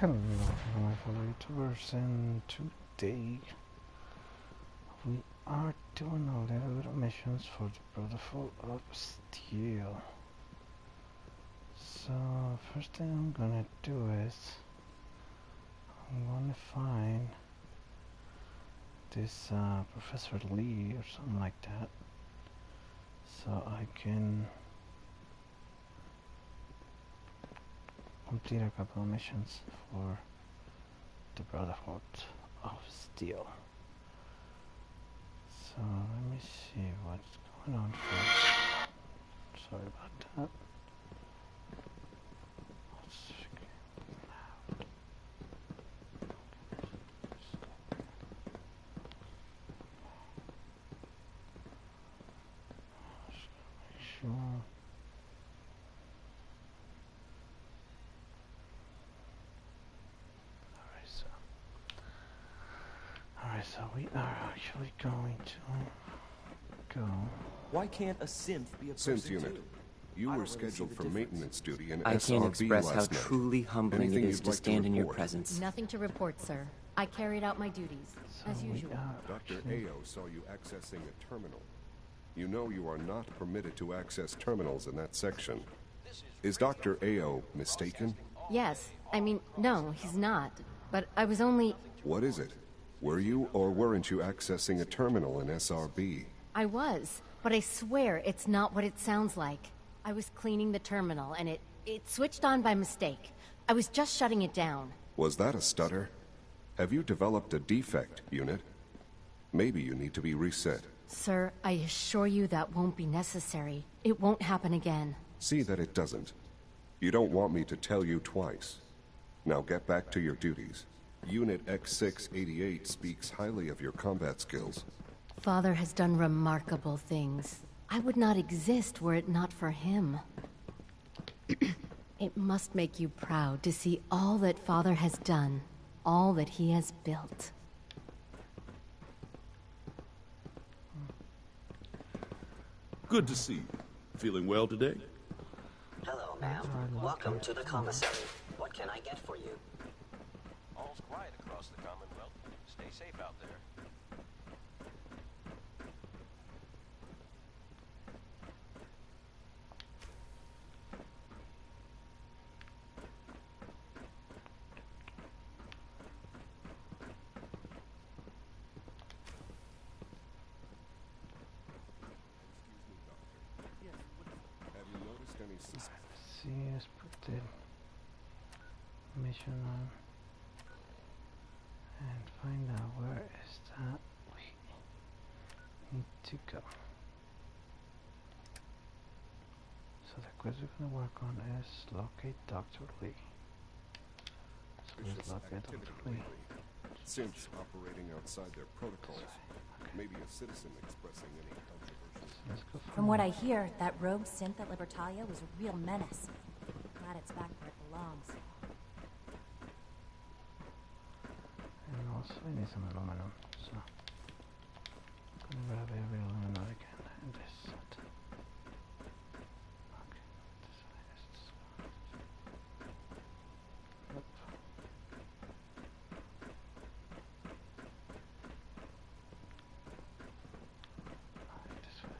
Hello, my fellow YouTubers, and today we are doing a little bit of missions for the Brotherhood of Steel. So, first thing I'm gonna do is I'm gonna find this Professor Lee or something like that, so I can complete a couple of missions for the Brotherhood of Steel. So let me see what's going on first. Sorry about that. So we are actually going to go. Why can't a synth be a synth unit? You were scheduled for maintenance duty in I SRB can't express how last night. truly humbling it is to stand in your presence. Nothing to report, sir. I carried out my duties, as usual. Dr. Ao saw you accessing a terminal. You know you are not permitted to access terminals in that section. Is Dr. Ao mistaken? Yes. I mean, no, he's not. But I was only... What is it? Were you or weren't you accessing a terminal in SRB? I was, but I swear it's not what it sounds like. I was cleaning the terminal, and it switched on by mistake. I was just shutting it down. Was that a stutter? Have you developed a defect, unit? Maybe you need to be reset. Sir, I assure you that won't be necessary. It won't happen again. See that it doesn't. You don't want me to tell you twice. Now get back to your duties. Unit X688 speaks highly of your combat skills. Father has done remarkable things. I would not exist were it not for him. It must make you proud to see all that Father has done, all that he has built. Good to see you. Feeling well today? Hello, ma'am. Welcome to the commissary. What can I get for you? All's quiet across the Commonwealth. Stay safe out there. Have you noticed any See, let's put the mission on and find out where is that we need to go. So the quest we're gonna work on is locate Dr. Lee. So let's locate Dr. Lee. synths operating outside their protocols? Maybe a citizen expressing any controversy. Let's go From what I hear, that rogue synth at Libertalia was a real menace. Glad it's back where it belongs. And also I need some aluminum, so I'm gonna grab every aluminum I can in this set. Okay, this way is this one. Yep. Alright, this way.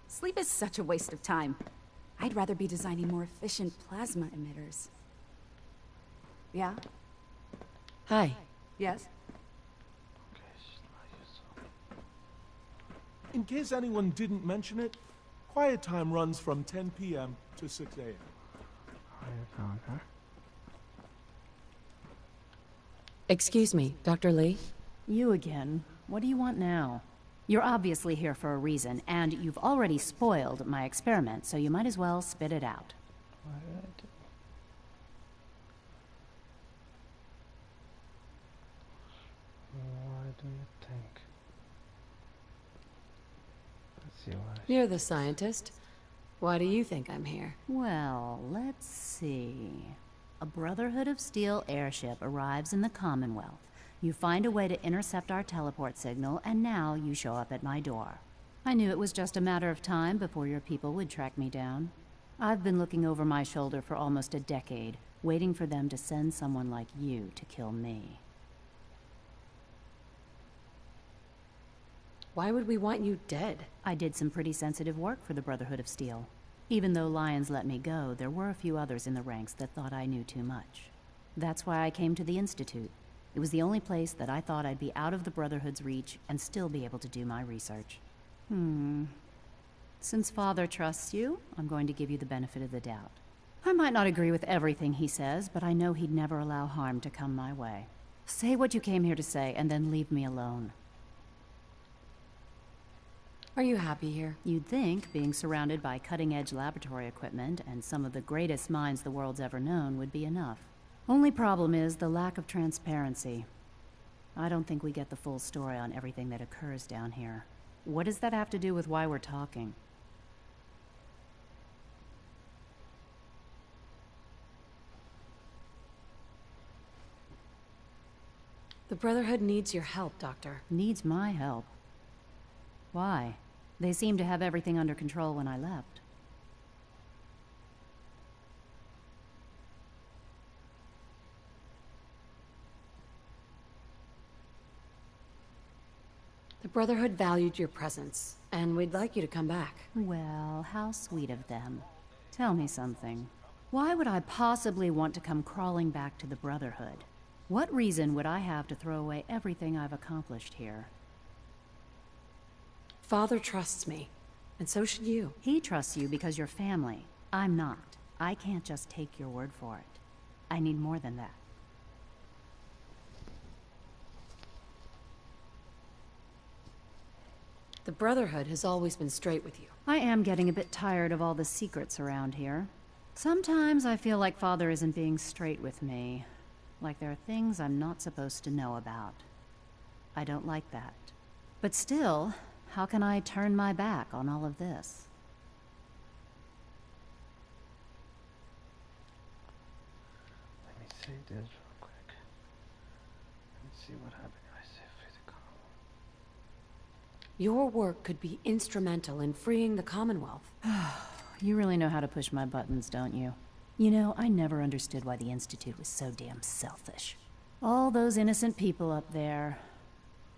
Sleep is such a waste of time. I'd rather be designing more efficient plasma emitters. Yeah? Hi. Yes? Okay, she's not useful. In case anyone didn't mention it, quiet time runs from 10 p.m. to 6 a.m. I found her. Excuse me, Dr. Lee? You again. What do you want now? You're obviously here for a reason, and you've already spoiled my experiment, so you might as well spit it out. What did I do? What do you think? Let's see what You're the scientist. Why do you think I'm here? Well, let's see. A Brotherhood of Steel airship arrives in the Commonwealth. You find a way to intercept our teleport signal, and now you show up at my door. I knew it was just a matter of time before your people would track me down. I've been looking over my shoulder for almost a decade, waiting for them to send someone like you to kill me. Why would we want you dead? I did some pretty sensitive work for the Brotherhood of Steel. Even though Lyons let me go, there were a few others in the ranks that thought I knew too much. That's why I came to the Institute. It was the only place that I thought I'd be out of the Brotherhood's reach and still be able to do my research. Since Father trusts you, I'm going to give you the benefit of the doubt. I might not agree with everything he says, but I know he'd never allow harm to come my way. Say what you came here to say, and then leave me alone. Are you happy here? You'd think being surrounded by cutting-edge laboratory equipment and some of the greatest minds the world's ever known would be enough. Only problem is the lack of transparency. I don't think we get the full story on everything that occurs down here. What does that have to do with why we're talking? The Brotherhood needs your help, Doctor. Needs my help? Why? They seemed to have everything under control when I left. The Brotherhood valued your presence, and we'd like you to come back. Well, how sweet of them. Tell me something. Why would I possibly want to come crawling back to the Brotherhood? What reason would I have to throw away everything I've accomplished here? Father trusts me, and so should you. He trusts you because you're family. I'm not. I can't just take your word for it. I need more than that. The Brotherhood has always been straight with you. I am getting a bit tired of all the secrets around here. Sometimes I feel like Father isn't being straight with me. Like there are things I'm not supposed to know about. I don't like that. But still, how can I turn my back on all of this? Let me see this real quick. Let me see what happened if I say physical. Your work could be instrumental in freeing the Commonwealth. You really know how to push my buttons, don't you? You know, I never understood why the Institute was so damn selfish. All those innocent people up there,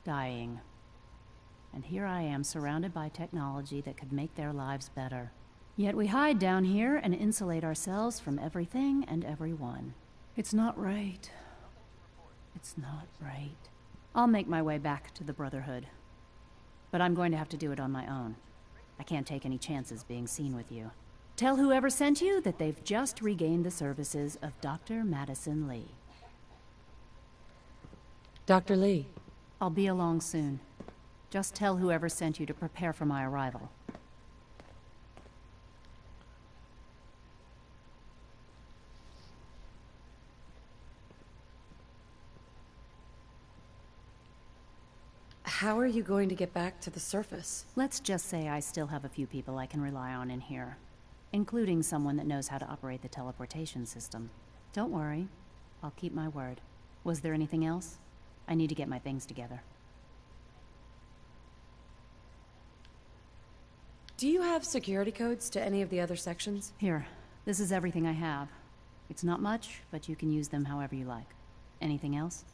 dying. And here I am, surrounded by technology that could make their lives better. Yet we hide down here and insulate ourselves from everything and everyone. It's not right. It's not right. I'll make my way back to the Brotherhood. But I'm going to have to do it on my own. I can't take any chances being seen with you. Tell whoever sent you that they've just regained the services of Dr. Madison Lee. Dr. Lee. I'll be along soon. Just tell whoever sent you to prepare for my arrival. How are you going to get back to the surface? Let's just say I still have a few people I can rely on in here, including someone that knows how to operate the teleportation system. Don't worry, I'll keep my word. Was there anything else? I need to get my things together. Do you have security codes to any of the other sections? Here, this is everything I have. It's not much, but you can use them however you like. Anything else?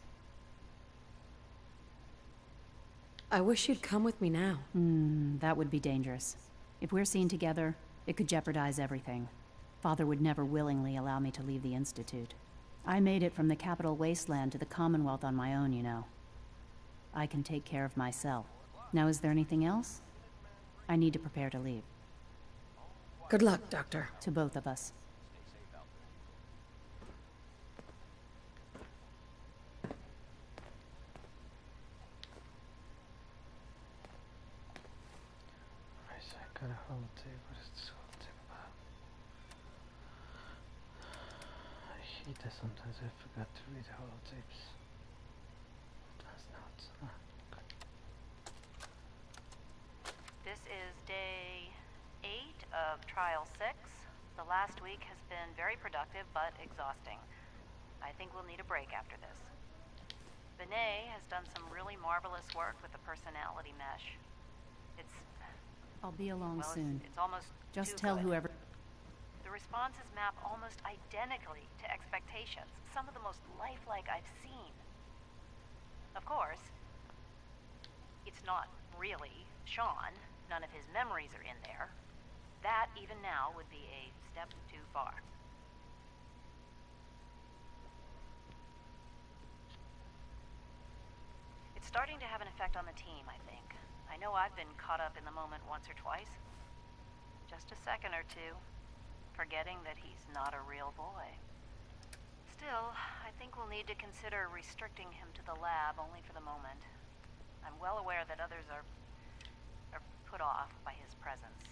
I wish you'd come with me now. That would be dangerous. If we're seen together, it could jeopardize everything. Father would never willingly allow me to leave the Institute. I made it from the capital wasteland to the Commonwealth on my own, you know. I can take care of myself. Now, is there anything else? I need to prepare to leave. Good luck, Doctor. To both of us. I got a holotape. What is this holotape about? I hate that sometimes I forgot to read holotapes. That's not. This is day 8 of Trial 6. The last week has been very productive but exhausting. I think we'll need a break after this. Benet has done some really marvelous work with the personality mesh. I'll be along soon. It's almost just tell whoever. The responses map almost identically to expectations. Some of the most lifelike I've seen. Of course, it's not really Sean. None of his memories are in there. That, even now, would be a step too far. It's starting to have an effect on the team, I think. I know I've been caught up in the moment once or twice. Just a second or two, forgetting that he's not a real boy. Still, I think we'll need to consider restricting him to the lab only for the moment. I'm well aware that others are put off by his presence.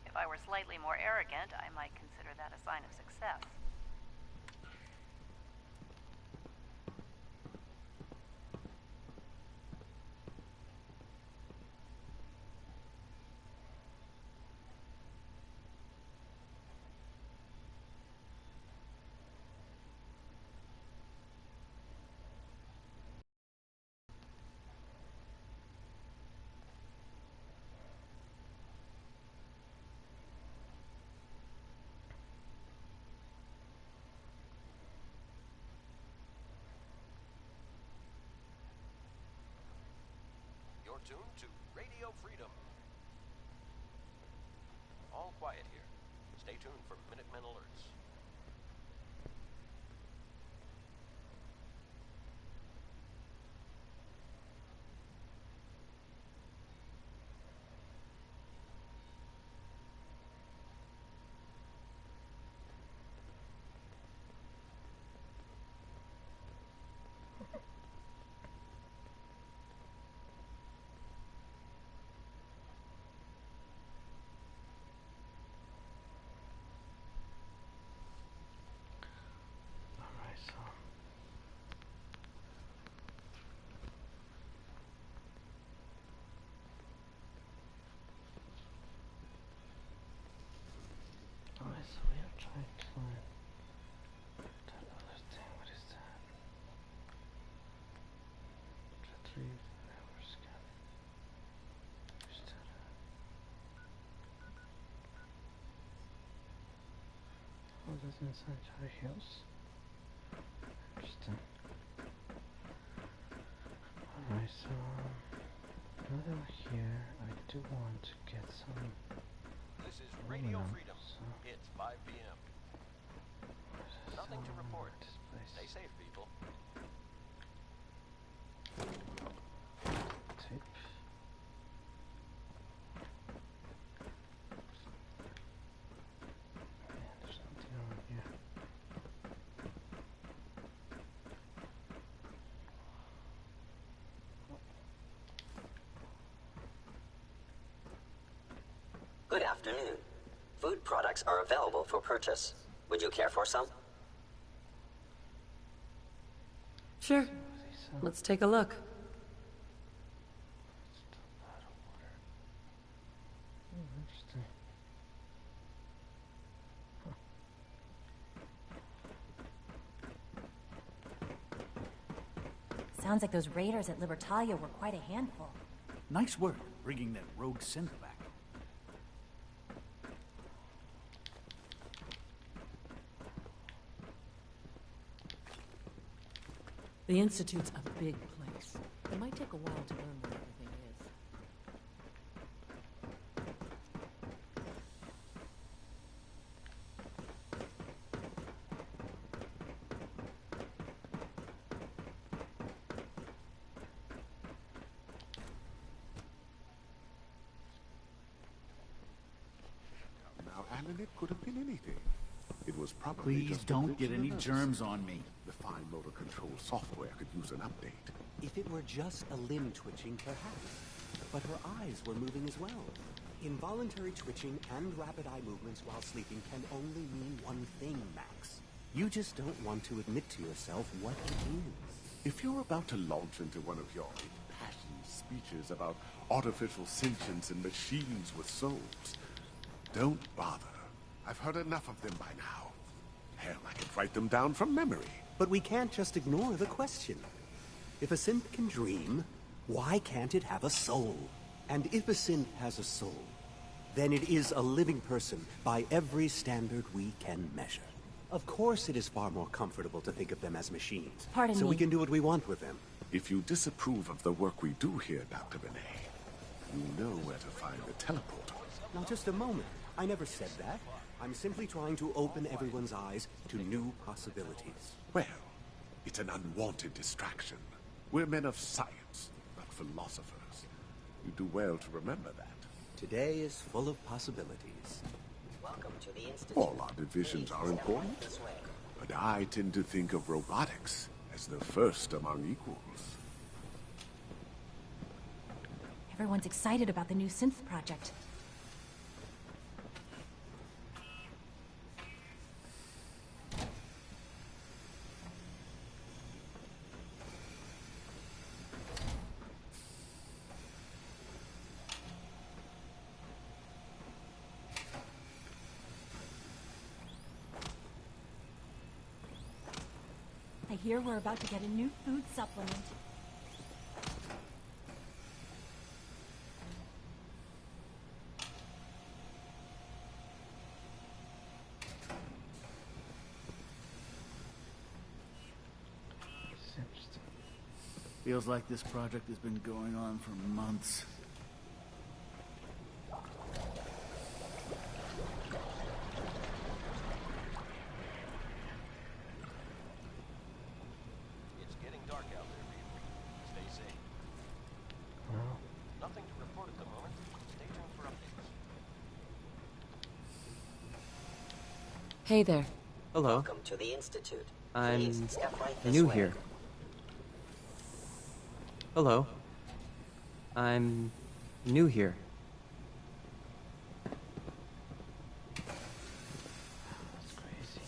If I were slightly more arrogant, I might consider that a sign of success. You're tuned to Radio Freedom. All quiet here. Stay tuned for Minutemen alerts. So we are trying to find that other thing. What is that? Retrieve our scan. Where's that at? Oh, that's inside our hills. Interesting. Alright, so now that we're here, I do want to get some. This is Radio Freedom. It's 5 p.m. Nothing to report. Stay safe, people. Tape. Man, there's nothing on here. Good afternoon. Food products are available for purchase. Would you care for some? Sure. Let's take a look. Interesting. Sounds like those raiders at Libertalia were quite a handful. Nice work bringing that rogue synth back. The Institute's a big place. It might take a while to learn what everything is. Now, Alan, it could have been anything. It was probably Please just don't get any germs on me. The fine motor control software could use an update. If it were just a limb twitching, perhaps. But her eyes were moving as well. Involuntary twitching and rapid eye movements while sleeping can only mean one thing, Max. You just don't want to admit to yourself what it is. If you're about to launch into one of your impassioned speeches about artificial sentience and machines with souls, don't bother. I've heard enough of them by now. Hell, I could write them down from memory. But we can't just ignore the question. If a synth can dream, why can't it have a soul? And if a synth has a soul, then it is a living person by every standard we can measure. Of course it is far more comfortable to think of them as machines. Pardon so me. we can do what we want with them. If you disapprove of the work we do here, Dr. Benet, you know where to find the teleporter. Now just a moment. I never said that. I'm simply trying to open everyone's eyes to new possibilities. Well, it's an unwanted distraction. We're men of science, not philosophers. You do well to remember that. Today is full of possibilities. Welcome to the Institute. All our divisions are important, but I tend to think of robotics as the first among equals. Everyone's excited about the new synth project. I hear we're about to get a new food supplement. Feels like this project has been going on for months. It's getting dark out there, people. Stay safe. Nothing to report at the moment. Stay tuned for updates. Hey there. Hello. Welcome to the Institute. I'm Please step right this new way. here. Hello. I'm new here. That's crazy.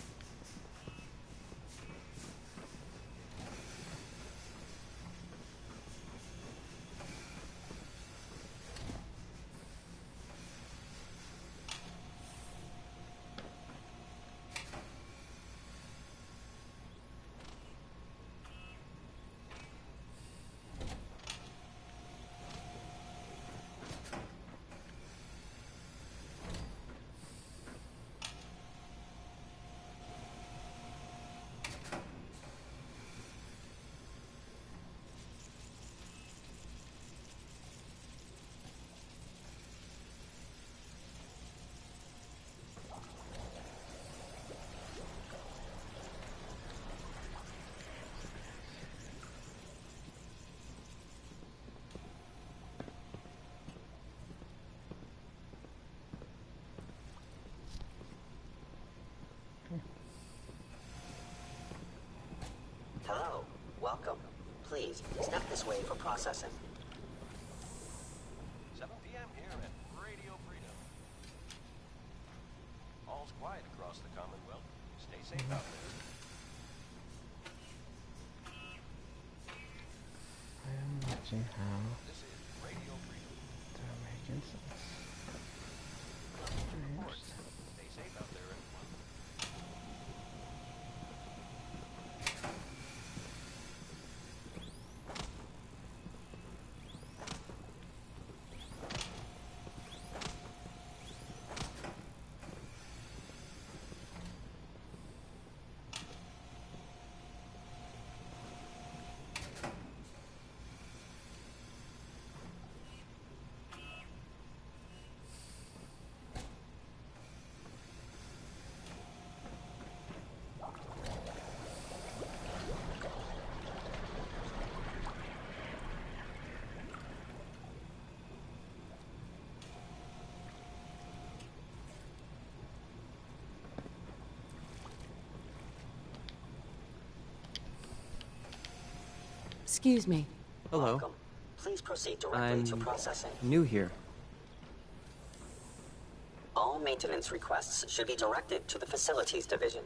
Hello. Welcome. Please, step this way for processing. 7 p.m. here at Radio Freedom. All's quiet across the Commonwealth. Stay safe out there. I am watching how This is Radio Freedom. they're making sense. Strange. Stay safe out there, everyone. Excuse me. Hello. Welcome. Please proceed directly I'm to processing. new here. All maintenance requests should be directed to the Facilities Division.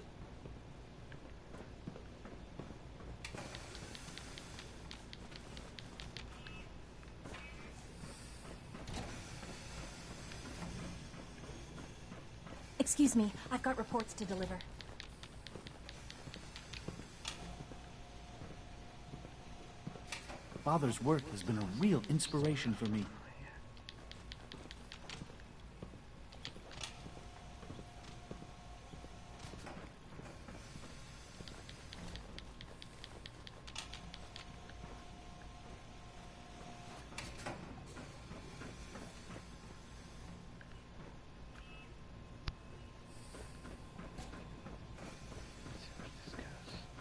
Excuse me, I've got reports to deliver. Father's work has been a real inspiration for me.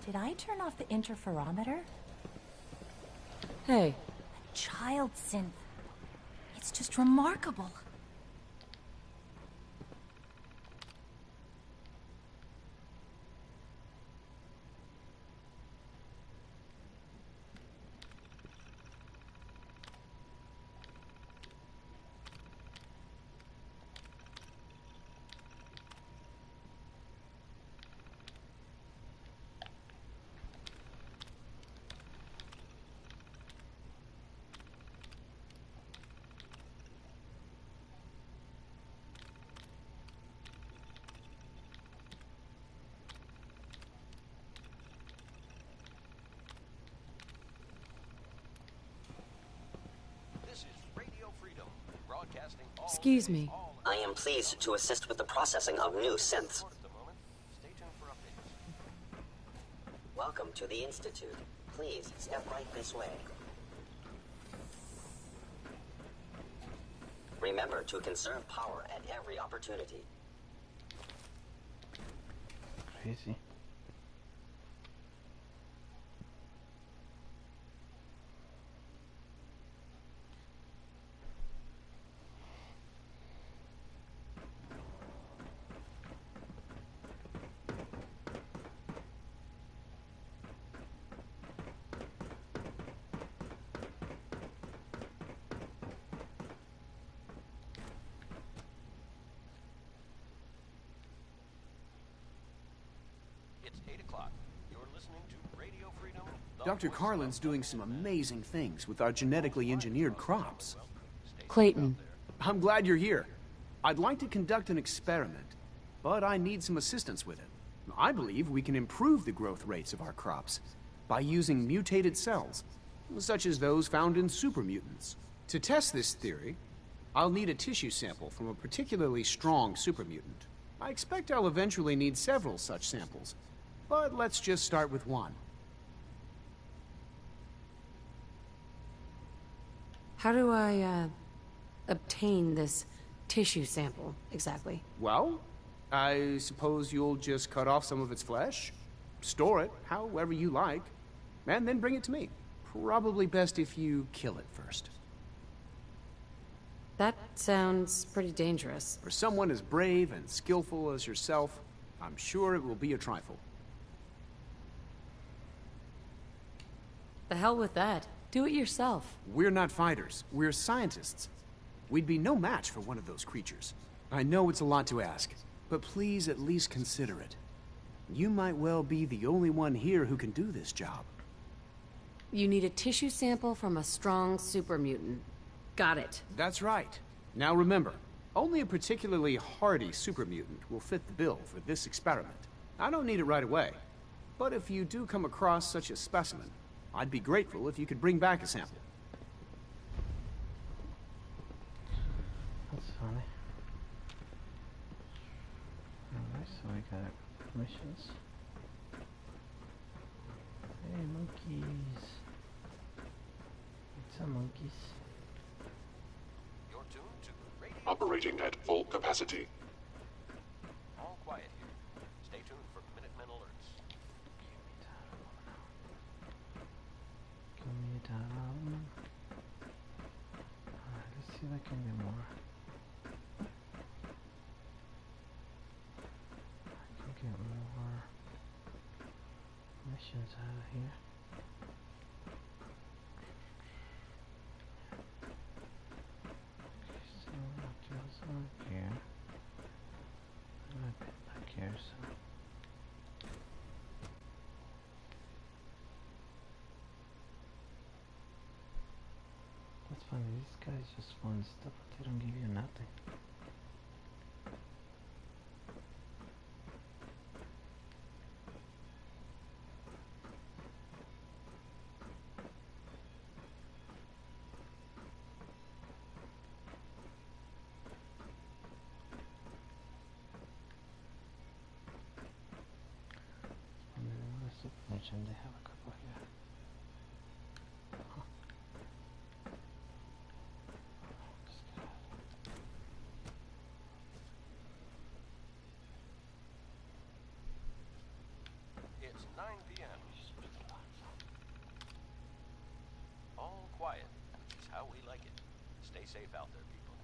Did I turn off the interferometer? Hey. A child synth. It's just remarkable. Excuse me. I am pleased to assist with the processing of new synths. Welcome to the Institute. Please step right this way. Remember to conserve power at every opportunity. Crazy. Dr. Carlin's doing some amazing things with our genetically engineered crops. Clayton. I'm glad you're here. I'd like to conduct an experiment, but I need some assistance with it. I believe we can improve the growth rates of our crops by using mutated cells, such as those found in supermutants. To test this theory, I'll need a tissue sample from a particularly strong supermutant. I expect I'll eventually need several such samples, but let's just start with one. How do I, obtain this tissue sample, exactly? Well, I suppose you'll just cut off some of its flesh, store it however you like, and then bring it to me. Probably best if you kill it first. That sounds pretty dangerous. For someone as brave and skillful as yourself, I'm sure it will be a trifle. The hell with that. Do it yourself. We're not fighters. We're scientists. We'd be no match for one of those creatures. I know it's a lot to ask, but please at least consider it. You might well be the only one here who can do this job. You need a tissue sample from a strong super mutant. Got it. That's right. Now remember, only a particularly hardy super mutant will fit the bill for this experiment. I don't need it right away, but if you do come across such a specimen, I'd be grateful if you could bring back a sample. That's funny. Alright, so we got missions. Hey, monkeys. It's a monkeys. You're tuned to radio. Operating at full capacity. All quiet here. Stay tuned for Minutemen alerts. Give me down. Alright, let's see if I can get more. I can get more missions out of here. Okay, so just up here. And a bit back here, so. That's funny, these guys just want stuff, but they don't give you nothing. imagine they have a couple here. Huh. It's 9 p.m. All quiet, which is how we like it. Stay safe out there, people.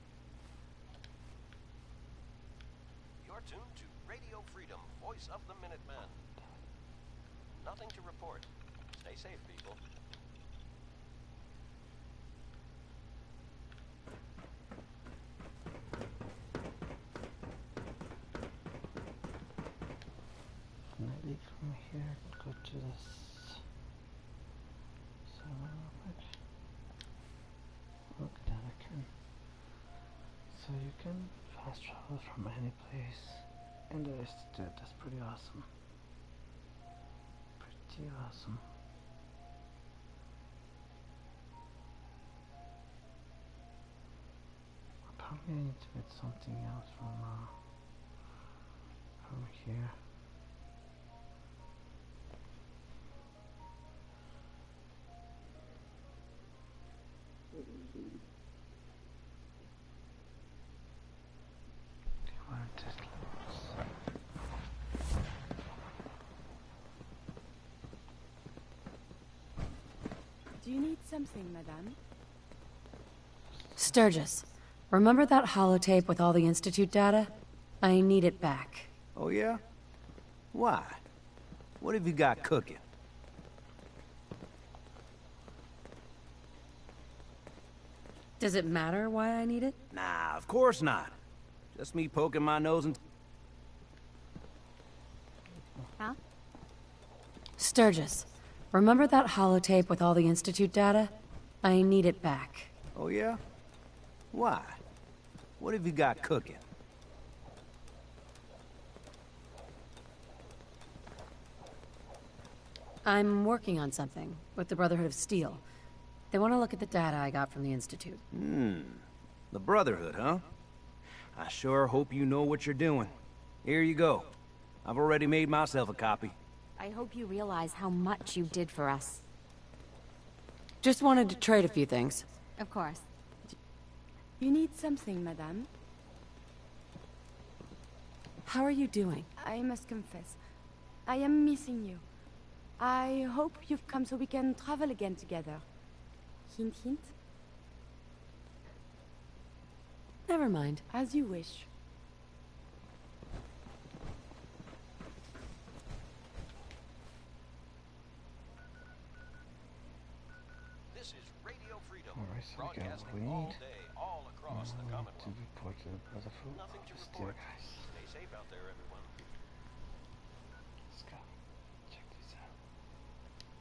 You're tuned to Radio Freedom, voice of the Minutemen. Nothing to report. Stay safe, people. Can I leave from here and go to this? Look at that, I can. So you can fast travel from any place in the Institute. That's pretty awesome. Pretty awesome. Probably need to get something else from here. Do you need something, madame? Sturgis, remember that holotape with all the Institute data? I need it back. Oh, yeah? Why? What have you got cooking? Does it matter why I need it? Nah, of course not. Just me poking my nose and... Huh? Sturgis, remember that holotape with all the Institute data? I need it back. Oh, yeah? Why? What have you got cooking? I'm working on something with the Brotherhood of Steel. They want to look at the data I got from the Institute. The Brotherhood, huh? I sure hope you know what you're doing. Here you go. I've already made myself a copy. I hope you realize how much you did for us. Just wanted to trade a few things. Of course. You need something, madame? How are you doing? I must confess, I am missing you. I hope you've come so we can travel again together. Hint, hint. Never mind. As you wish. This is Radio Freedom, Alright, so we got broadcasting what we all need. day, all across the Commonwealth. To report to the Brotherhood. Nothing to Just report. there, guys. Stay safe out there, everyone. Let's go. Check this out.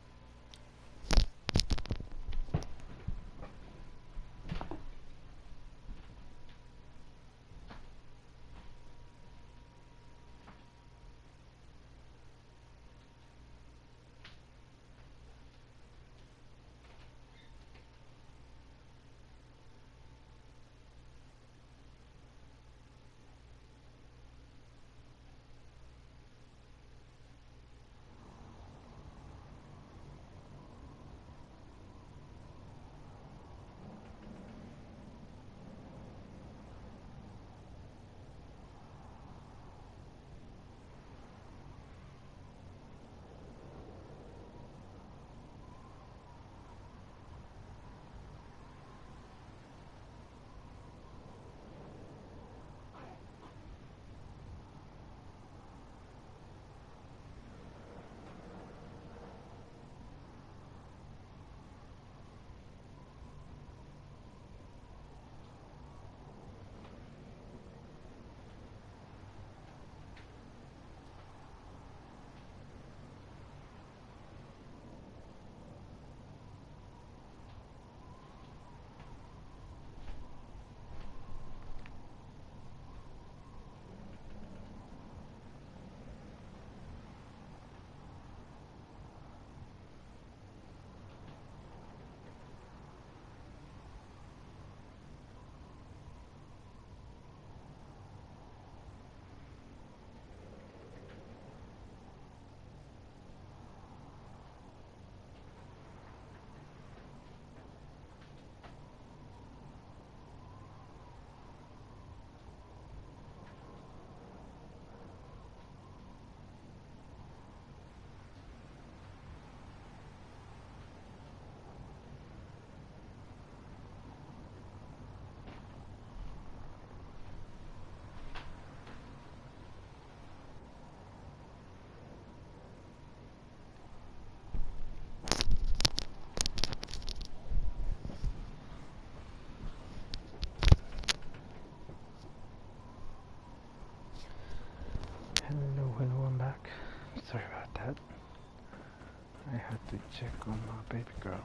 to check on my baby girl.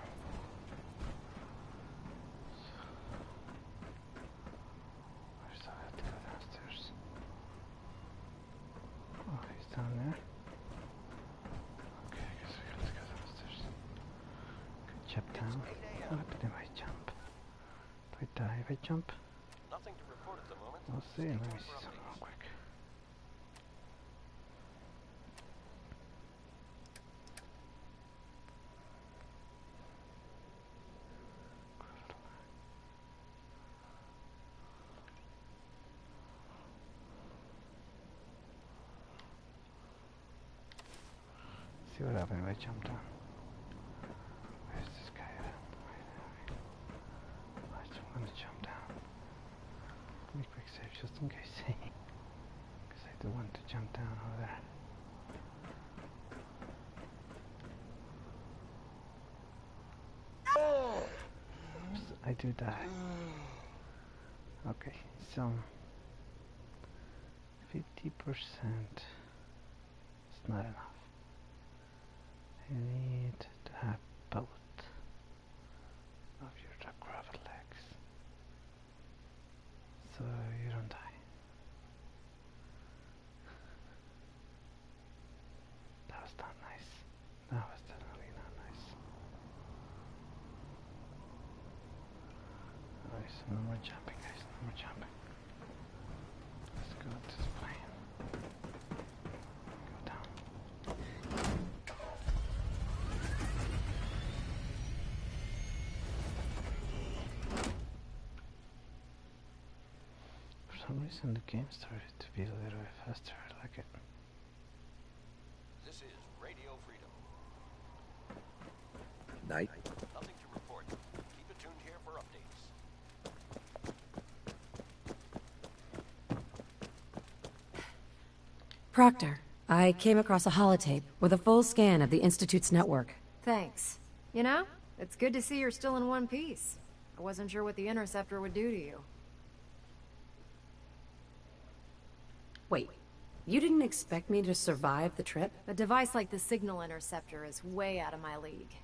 Where's I have to go downstairs? Oh, he's down there. Okay, I guess we have to go downstairs. Good job, down. What happened if I jump? Do I die if I jump? Nothing to report at the moment. We'll see. Let me see something real quick. See what happens if I jump down. Where's this guy at? I'm gonna jump down. Let me quick save just in case. Because I do want to jump down over there. Oops, I do die. Okay, so 50%. It's not enough. You need to have both of your gravel legs, so you don't die. That was not nice. That was definitely not nice. Alright, so no more jumping, guys. No more jumping. Let's go to this plane. Go down. For some reason the game started to be a little bit faster. I like it. This is Radio Freedom. Night. Nothing to report. Keep it tuned here for updates. Proctor, I came across a holotape with a full scan of the Institute's network. Thanks. You know, it's good to see you're still in one piece. I wasn't sure what the Interceptor would do to you. Wait, you didn't expect me to survive the trip? A device like the Signal Interceptor is way out of my league.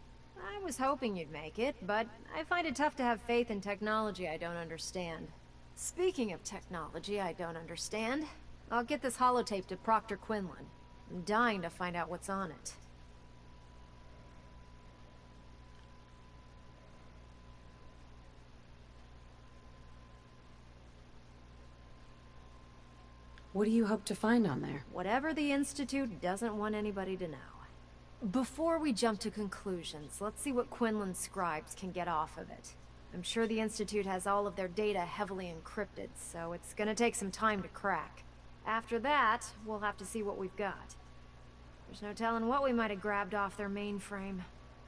I was hoping you'd make it, but I find it tough to have faith in technology I don't understand. Speaking of technology I don't understand, I'll get this holotape to Proctor Quinlan. I'm dying to find out what's on it. What do you hope to find on there? Whatever the Institute doesn't want anybody to know. Before we jump to conclusions, let's see what Quinlan's scribes can get off of it. I'm sure the Institute has all of their data heavily encrypted, so it's gonna take some time to crack. After that, we'll have to see what we've got. There's no telling what we might have grabbed off their mainframe.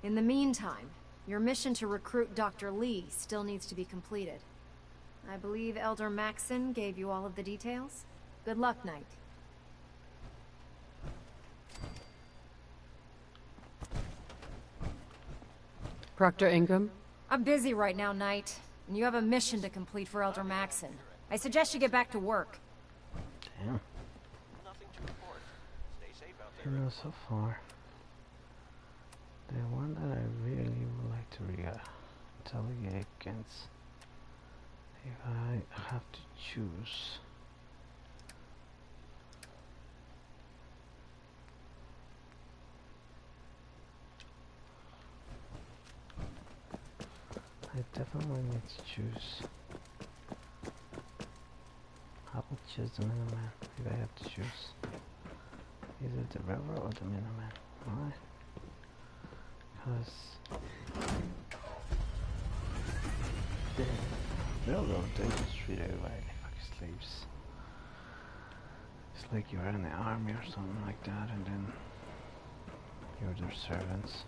In the meantime, your mission to recruit Dr. Lee still needs to be completed. I believe Elder Maxson gave you all of the details? Good luck, Knight. Proctor Ingram? I'm busy right now, Knight, and you have a mission to complete for Elder Maxson. I suggest you get back to work. Damn. Nothing to report. Stay safe out You there. know, so far, the one that I really would like to retaliate against, if I have to choose, I definitely need to choose. I will choose the Minuteman if I have to choose. Either the Railroad or the Minuteman. Why? Because the Railroad, they just treat everybody like fucking slaves. It's like you're in the army or something like that, and then you're their servants.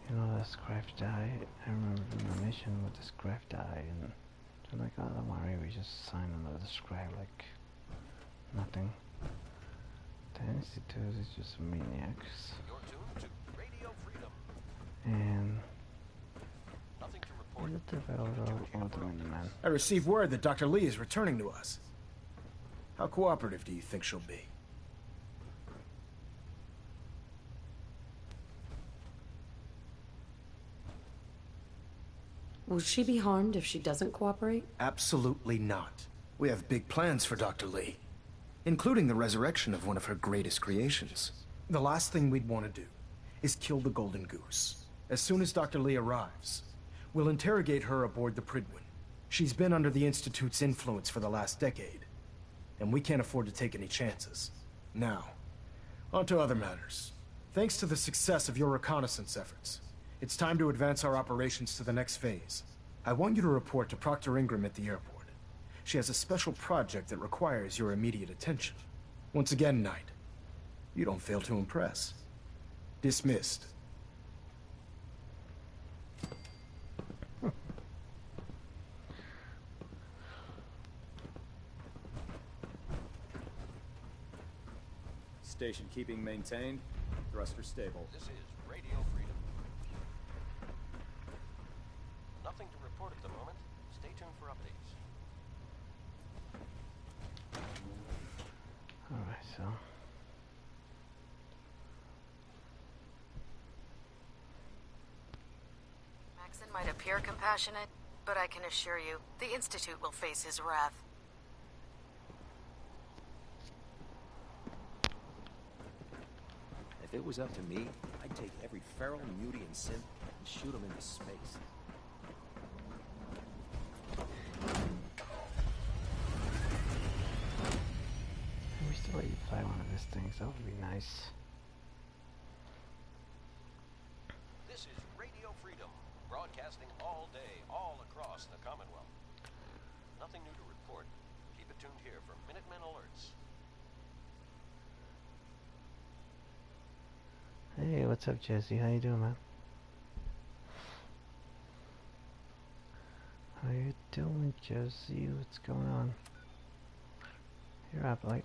You know, the scribe died. I remember doing a mission with the scribe died, and they're like, oh, don't worry, we just signed another scribe like nothing. The Institute is just maniacs. You're tuned to Radio Freedom. And Nothing to report. is it the Railroad or the Minuteman? I received word that Dr. Lee is returning to us. How cooperative do you think she'll be? Will she be harmed if she doesn't cooperate? Absolutely not. We have big plans for Dr. Lee, including the resurrection of one of her greatest creations. The last thing we'd want to do is kill the Golden Goose. As soon as Dr. Lee arrives, we'll interrogate her aboard the Prydwen. She's been under the Institute's influence for the last decade, and we can't afford to take any chances. Now, on to other matters. Thanks to the success of your reconnaissance efforts, it's time to advance our operations to the next phase. I want you to report to Proctor Ingram at the airport. She has a special project that requires your immediate attention. Once again, Knight, you don't fail to impress. Dismissed. Station keeping maintained. Thruster stable. This is Radio Freedom. Nothing to report at the moment. Stay tuned for updates. Alright, so... Maxon might appear compassionate, but I can assure you, the Institute will face his wrath. If it was up to me, I'd take every feral, mutie, and synth and shoot them into space. We still let you fly one of these things, that would be nice. This is Radio Freedom, broadcasting all day, all across the Commonwealth. Nothing new to report. Keep it tuned here for Minutemen alerts. Hey, what's up, Jesse? How you doing, man? How you doing, Jesse? What's going on? You're up, like.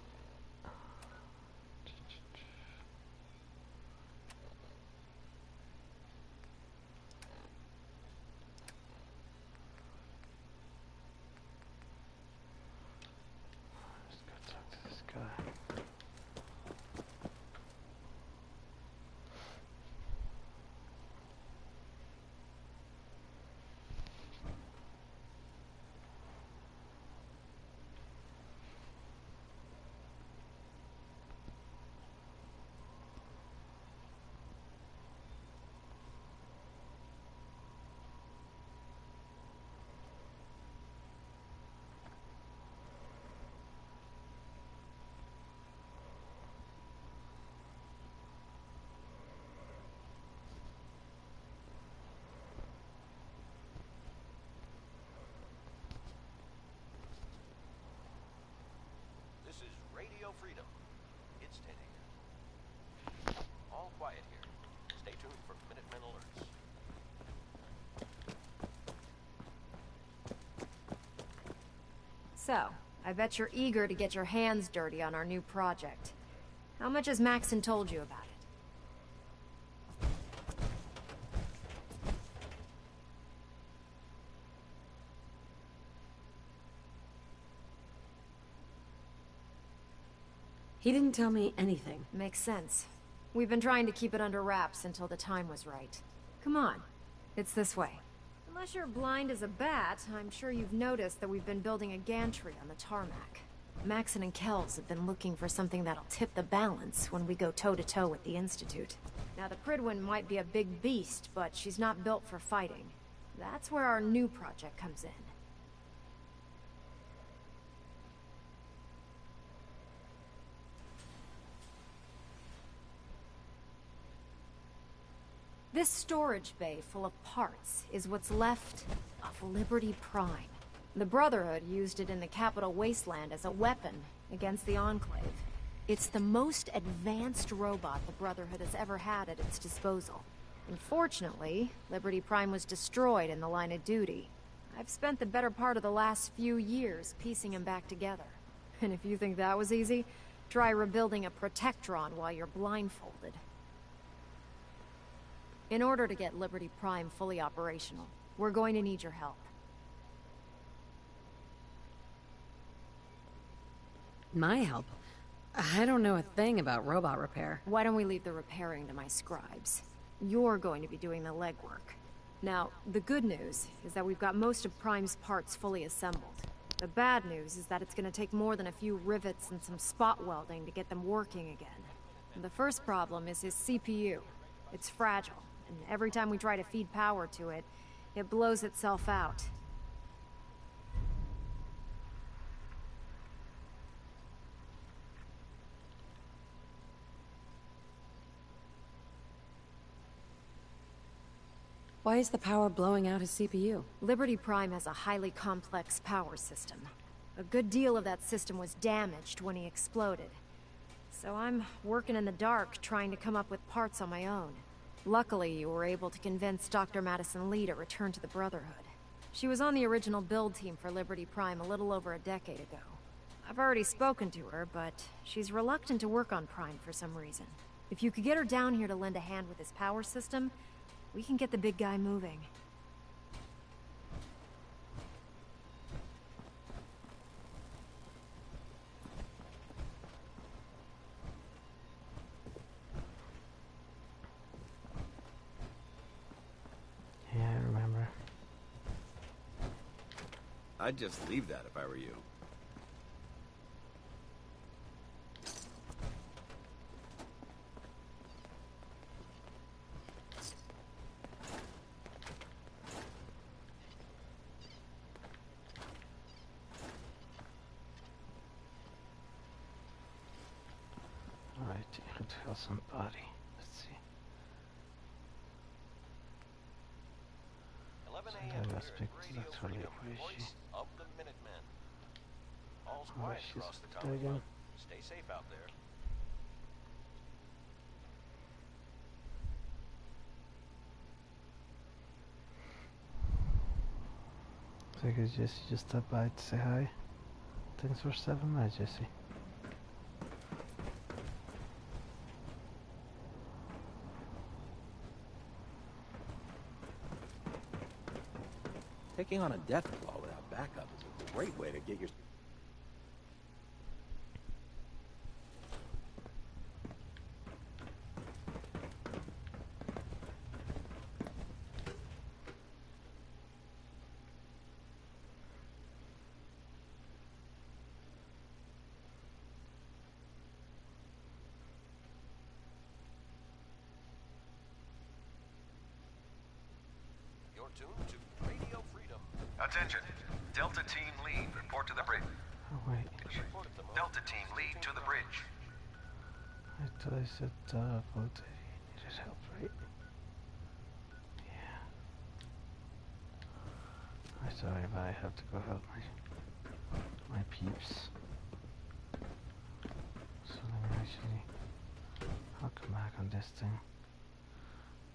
Let's go talk to this guy. This is Radio Freedom. It's 10 a.m. All quiet here. Stay tuned for Minutemen alerts. So, I bet you're eager to get your hands dirty on our new project. How much has Maxon told you about it? He didn't tell me anything. Makes sense. We've been trying to keep it under wraps until the time was right. Come on. It's this way. Unless you're blind as a bat, I'm sure you've noticed that we've been building a gantry on the tarmac. Maxon and Kells have been looking for something that'll tip the balance when we go toe-to-toe with the Institute. Now, the Prydwen might be a big beast, but she's not built for fighting. That's where our new project comes in. This storage bay full of parts is what's left of Liberty Prime. The Brotherhood used it in the capital wasteland as a weapon against the Enclave. It's the most advanced robot the Brotherhood has ever had at its disposal. Unfortunately, Liberty Prime was destroyed in the line of duty. I've spent the better part of the last few years piecing him back together. And if you think that was easy, try rebuilding a Protectron while you're blindfolded. In order to get Liberty Prime fully operational, we're going to need your help. My help? I don't know a thing about robot repair. Why don't we leave the repairing to my scribes? You're going to be doing the legwork. Now, the good news is that we've got most of Prime's parts fully assembled. The bad news is that it's gonna take more than a few rivets and some spot welding to get them working again. And the first problem is his CPU. It's fragile, and every time we try to feed power to it, it blows itself out. Why is the power blowing out his CPU? Liberty Prime has a highly complex power system. A good deal of that system was damaged when he exploded. So I'm working in the dark, trying to come up with parts on my own. Luckily, you were able to convince Dr. Madison Lee to return to the Brotherhood. She was on the original build team for Liberty Prime a little over a decade ago. I've already spoken to her, but she's reluctant to work on Prime for some reason. If you could get her down here to lend a hand with his power system, we can get the big guy moving. Yeah, I remember. I'd just leave that if I were you. Alright, you could feel somebody. Let's see. 11 I a.m. gotta speak to Radio the trolley. Freedom, Where is she? voice of the Minutemen. All's Oh, quiet she's across the there Commonwealth. again. Stay safe out there. So I guess Jesse just stopped by to say hi. Thanks for stopping by, Jesse. Taking on a death claw without backup is a great way to get your... You're tuned to Radio Freedom. Attention. Delta Team Lead, report to the bridge. Oh wait, Delta Team Lead to the bridge. I thought I said both needed help, right? Yeah. I'm sorry, but I have to go help my peeps. So let me actually, I'll come back on this thing.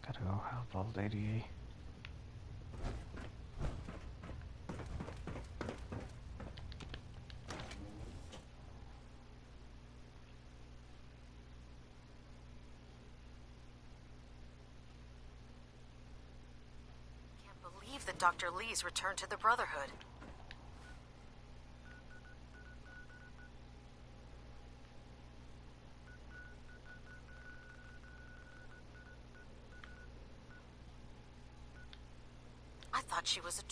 Gotta go help old ADA. That Dr. Lee's returned to the Brotherhood. I thought she was a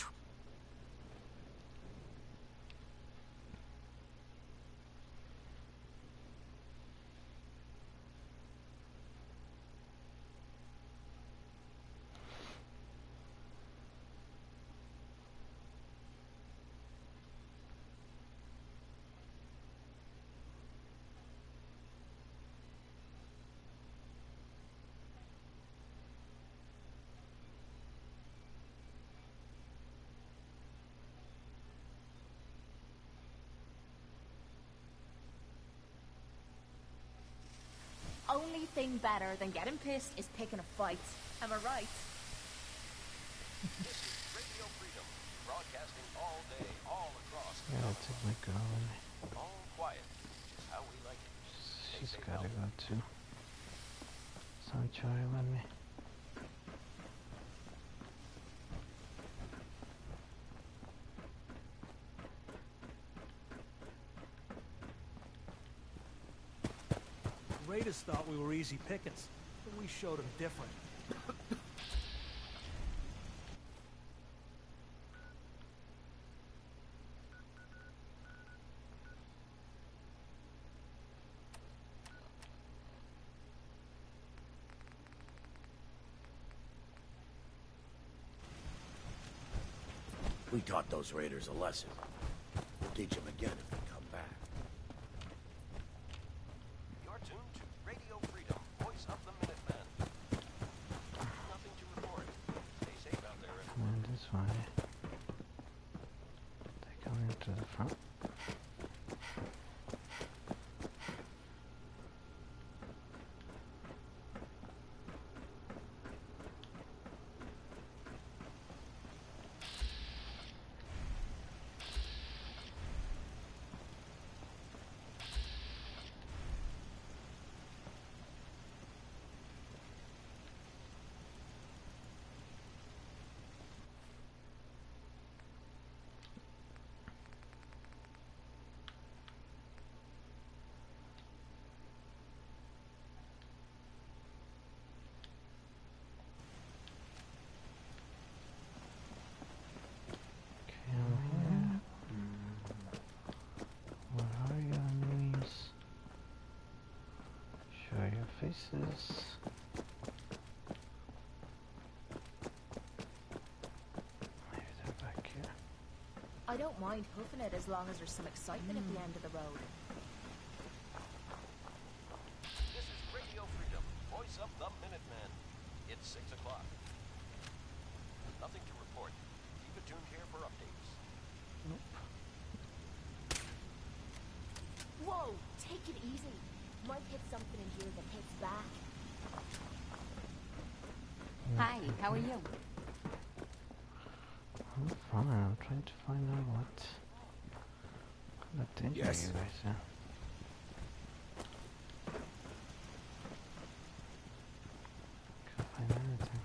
Only thing better than getting pissed is picking a fight. Am I right? This is Radio Freedom, broadcasting all day, all across the Yeah, I'll take my girl with me. all quiet is how we like it. She's gotta go too. Sanctuary with me. Raiders thought we were easy pickings, but we showed them different. We taught those raiders a lesson. We'll teach them again if they come back. You're tuned to Radio Freedom, voice of the Minutemen. Nothing to report. Stay safe out there, Come on this way. They come into the front. Faces. Maybe they're back here. I don't mind hoofing it as long as there's some excitement at the end of the road. This is Radio Freedom, voice of the Minutemen. It's 6 o'clock. Nothing to report. Keep it tuned here for updates. Whoa, take it easy. Might hit something in here that hits back. Hi, how are you? I'm fine. I'm trying to find out what kind of danger you guys are. Can't find anything.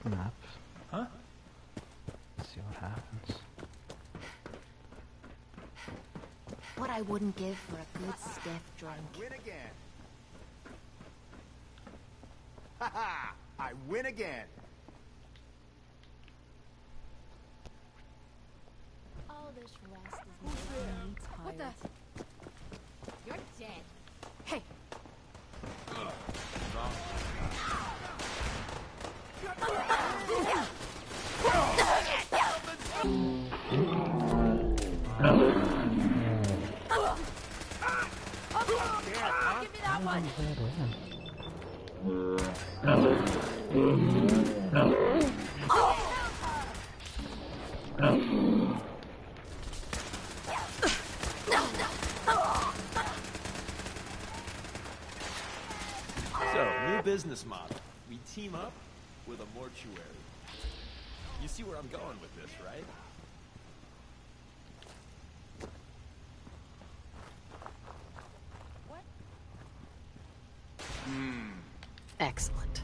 Map. Huh? See what happens. What I wouldn't give for a good stiff drink. Win again. Haha! I win again. All this rest is making me tired. What the? You're dead. Hey. Give me that one. So, new business model. We team up with a mortuary. You see where I'm going with this, right? Excellent.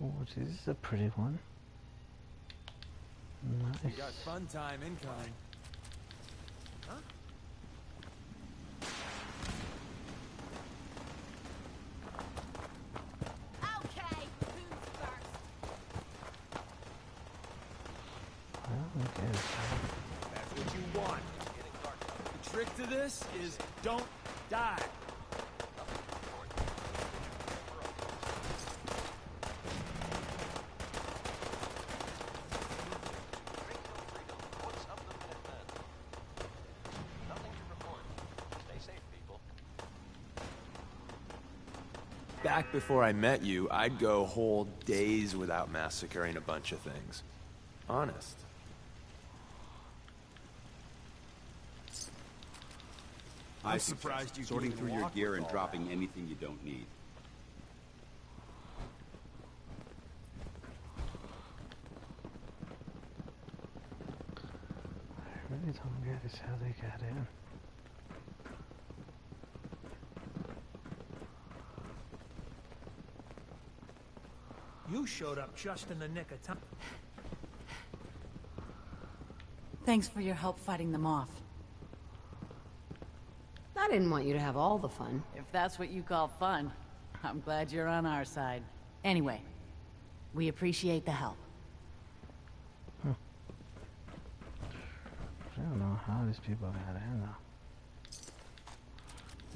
Oh, this is a pretty one. Nice. We got fun time incoming. Huh? Okay, who's first? That's what you want. The trick to this is don't die. Back before I met you, I'd go whole days without massacring a bunch of things. Honest. I'm surprised you sorting through your gear and dropping anything you don't need. I really don't get is how they got in. You showed up just in the nick of time. Thanks for your help fighting them off. I didn't want you to have all the fun. If that's what you call fun, I'm glad you're on our side. Anyway, We appreciate the help. I don't know how these people got in though.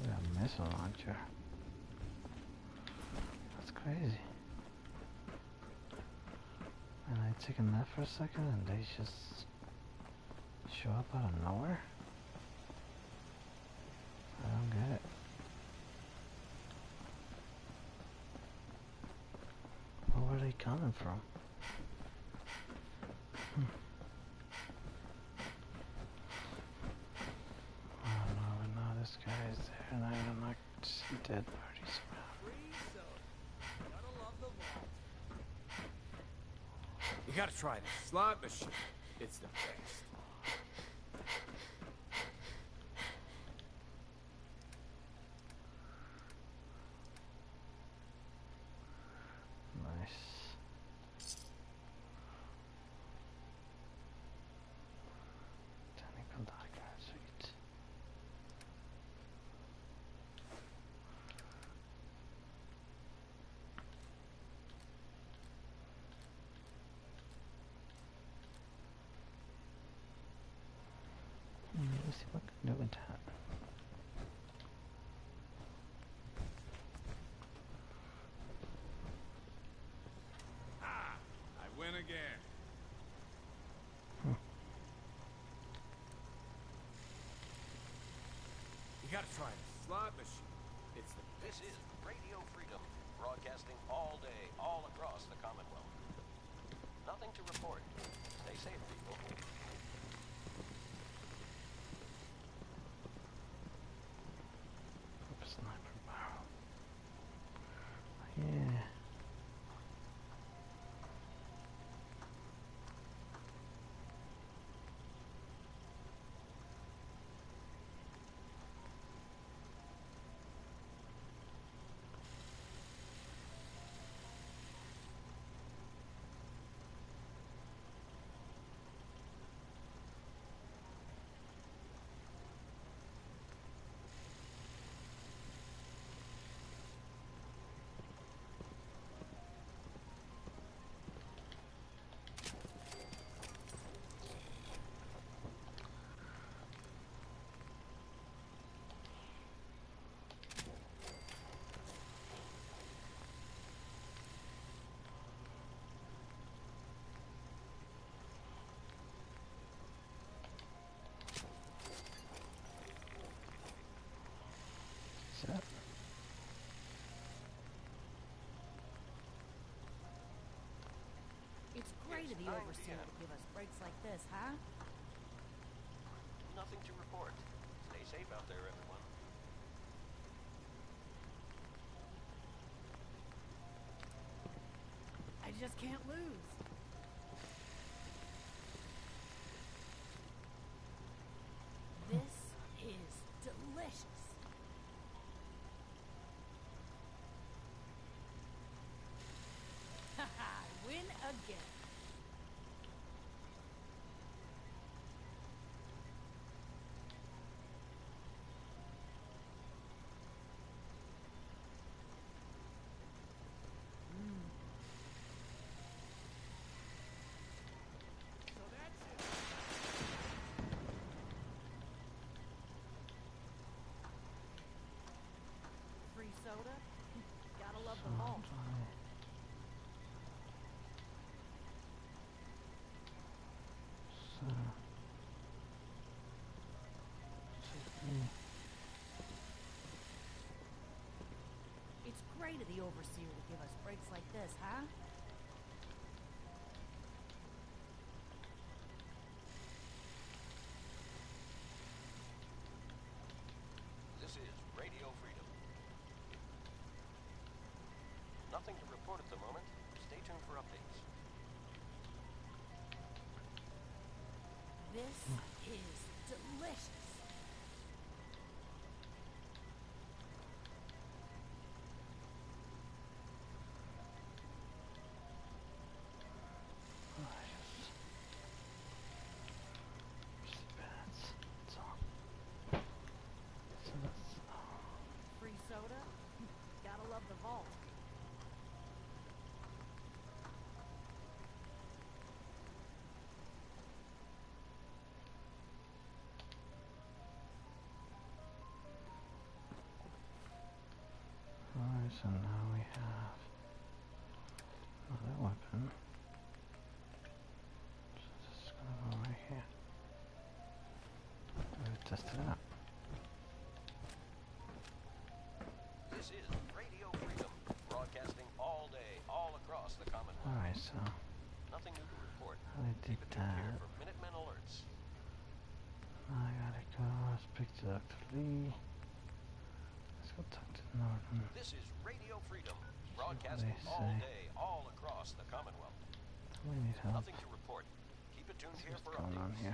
We got a missile launcher. That's crazy. And I take a nap for a second and they just show up out of nowhere? I don't get it. Where were they coming from? I don't know, but now this guy is there and I don't like to see dead bodies around. You gotta try this slot machine. It's the best. Nice. Technical diagram suite. Let's see what we can do with that. Ah, I win again. You gotta try this slot machine. It's the This is Radio Freedom, broadcasting all day, all across the Commonwealth. Nothing to report. Stay safe, people. Sniper barrel. Yeah. Set. It's great of the Overseer to give us breaks like this, huh? Nothing to report. Stay safe out there, everyone. I just can't lose. This is delicious. Haha, win again. Free soda? Gotta love the vault. It's great of the Overseer to give us breaks like this, huh? This is Radio Freedom. Nothing to report at the moment. Stay tuned for updates. This is delicious. Free soda? Gotta love the vault. test it out. This is Radio Freedom, broadcasting all day, all across the Commonwealth. Alright, so Nothing new to report. I did that. For Minutemen alerts. I gotta go speak to Dr. Lee. Let's go talk to Norton. This is Radio Freedom, broadcasting all day, all across the Commonwealth. We need help. Nothing to report. Keep it tuned here for What's going on here?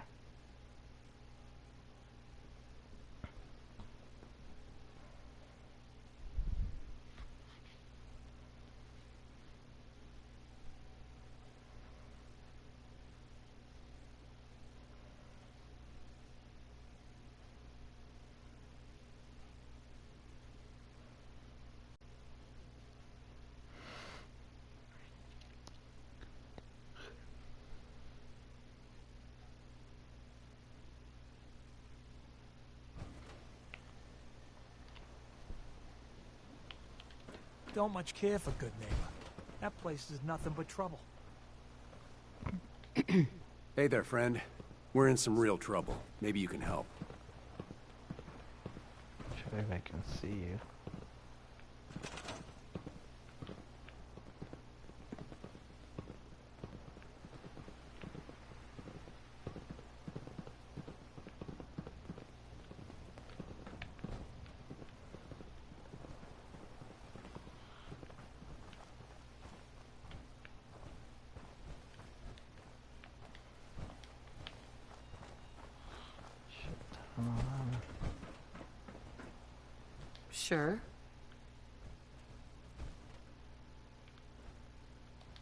Don't much care for good neighbor. That place is nothing but trouble. Hey there, friend. We're in some real trouble. Maybe you can help. Sure if I can see you. Sure.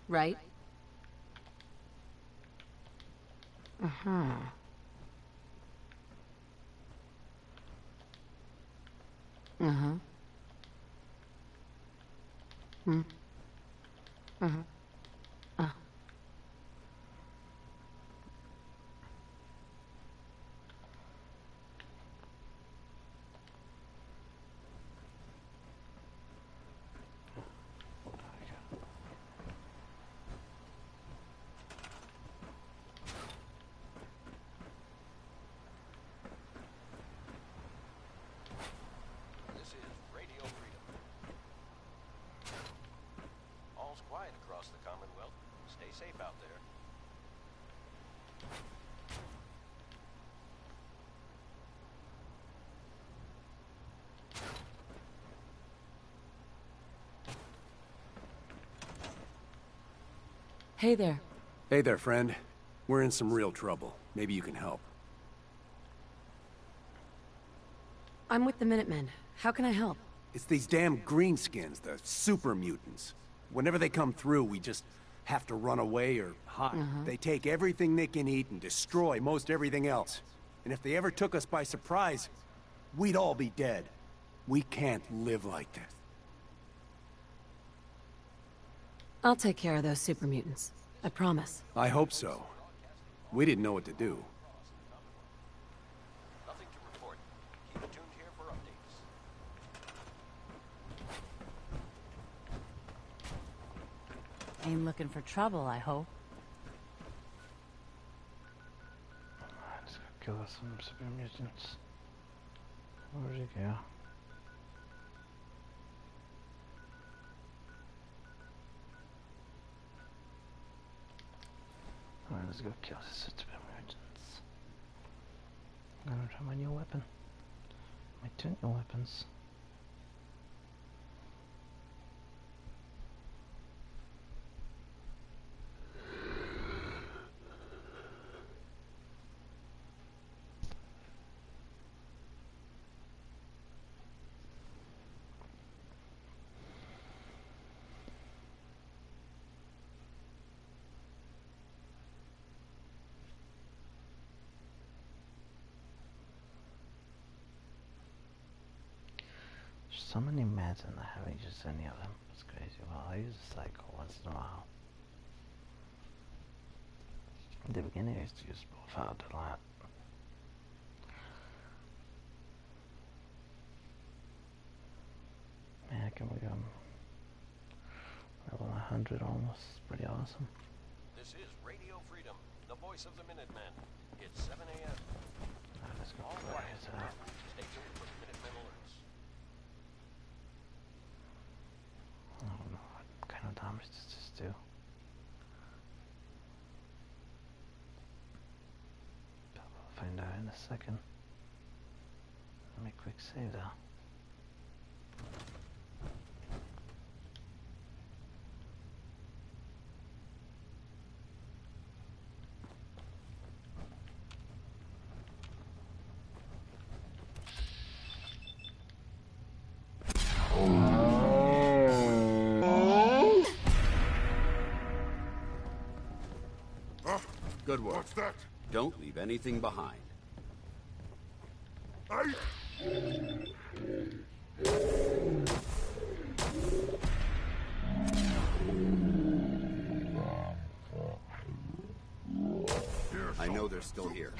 Right? Uh-huh. Uh-huh. Hmm. Uh-huh. This is Radio Freedom. All's quiet across the Commonwealth. Stay safe out there. Hey there. Hey there, friend. We're in some real trouble. Maybe you can help. I'm with the Minutemen. How can I help? It's these damn greenskins, the super mutants. Whenever they come through, we just have to run away or hide. They take everything they can eat and destroy most everything else. And if they ever took us by surprise, we'd all be dead. We can't live like this. I'll take care of those super mutants. I promise. I hope so. We didn't know what to do. Nothing to report. Keep it tuned here for updates. Ain't looking for trouble, I hope. Let's go kill some super mutants. Where'd you go? Alright, let's go kill the super mutants. I'm gonna try my new weapon. My two new weapons. So many meds and I haven't used any of them. It's crazy. Well, I use a cycle once in a while. In the beginning I used to use both out a lot. Man, can we go level 100 almost? Pretty awesome. This is Radio Freedom, the voice of the Minutemen. It's 7 a.m. Let's go All clear right. his out. Stay tuned for Minutemen alerts. I don't know what kind of damage does this do. But we'll find out in a second. Let me quick save that. Good work. What's that? Don't leave anything behind. I know they're still here.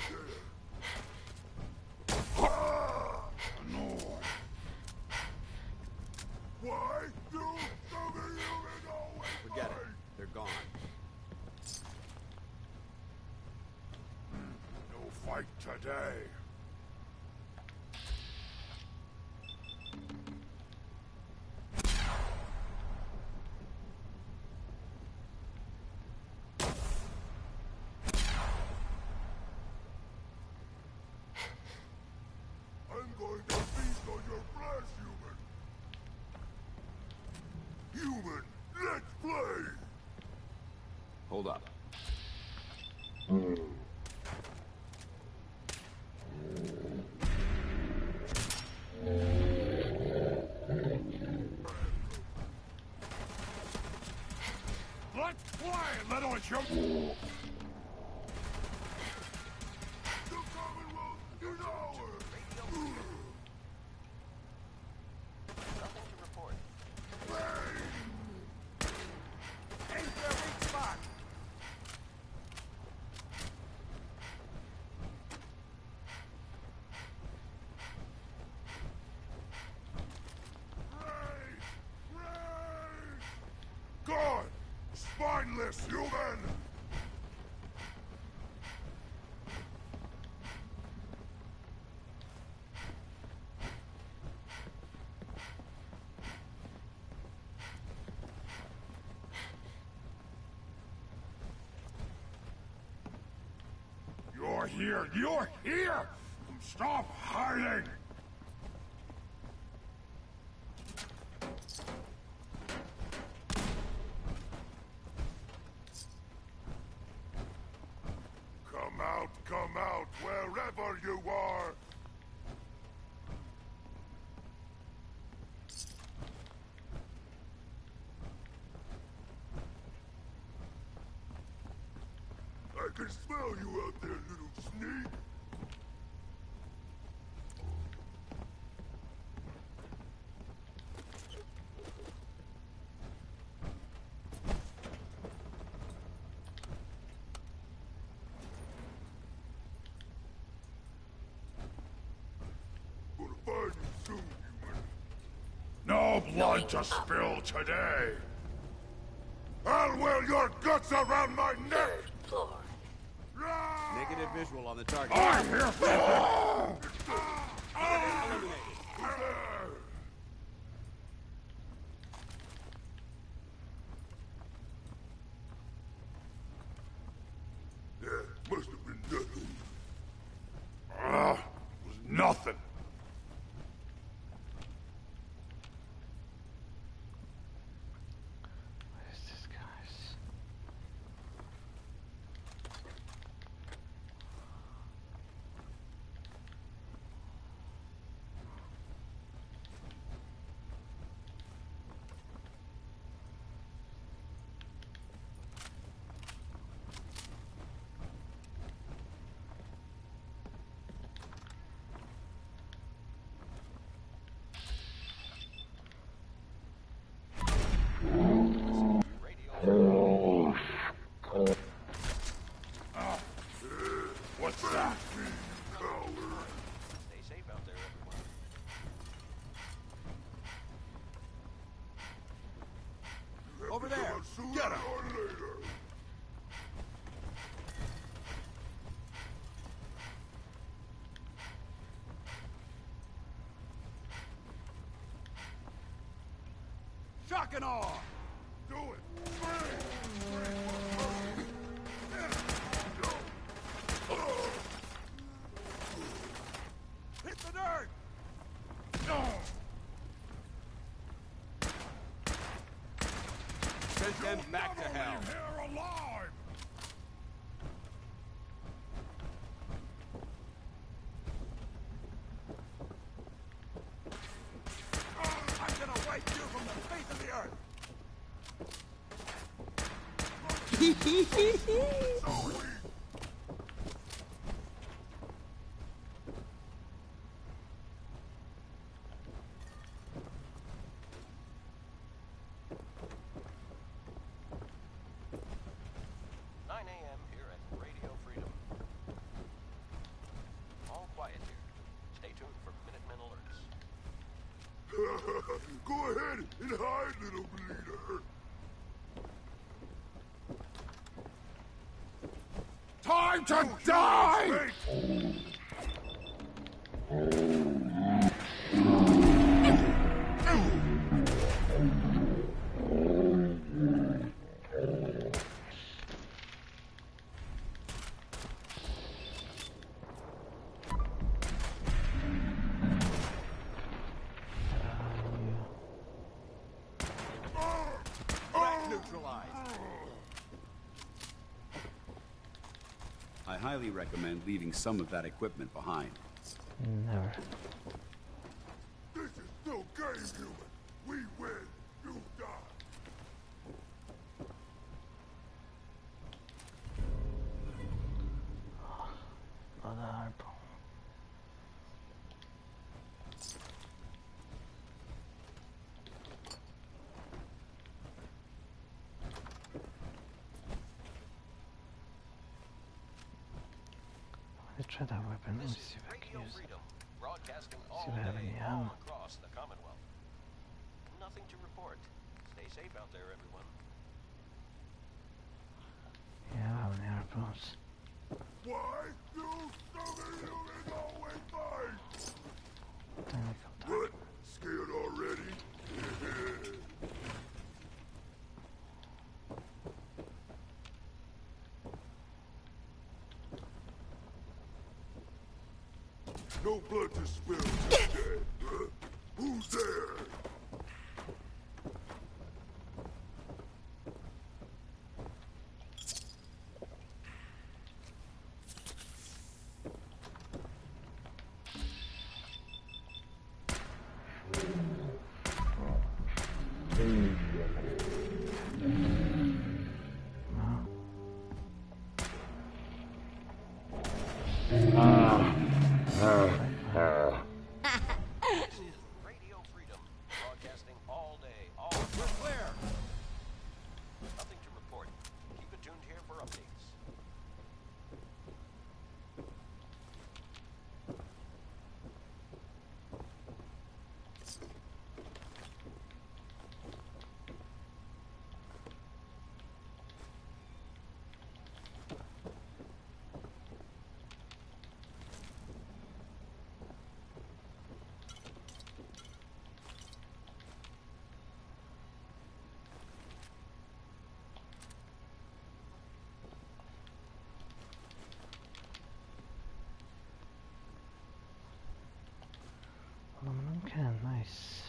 Why do the human always Forget it. They're gone. No fight today. I'm going to feast on your flesh, human. Human, let's play. Hold up. Let's play, little human. The Commonwealth is ours. Nothing to report. Aim for a weak spot. God, spineless human. You're here! You're here! Stop hiding! Come out, wherever you are! I can smell you out there, little sneak! Gonna find you soon, human. No blood to spill today! I'll wear your guts around my neck! Negative visual on the target. I'm here for Yeah, must have been nothing. It was nothing. Where's this guys? Locking on! Do it! Hit the dirt! Send them back to hell. Here alive! I'm gonna wipe you from the face of the earth. Go ahead and hide, little bleeder. Time to die! I highly recommend leaving some of that equipment behind. Never. This is no game, human. We win, you die. Farharbor. Let's try that weapon. Let me see if I can use it. Broadcasting See all if I have day, any all ammo. across the Commonwealth. Nothing to report. Stay safe out there, everyone. Yeah, I have any harpoons. Why you stupid humans always fight? Technical time. What? Scared already? No blood to spill today, huh? Who's there? This is Radio Freedom, broadcasting all day, all we're clear. Nothing to report. Keep it tuned here for updates. Aluminum can, nice.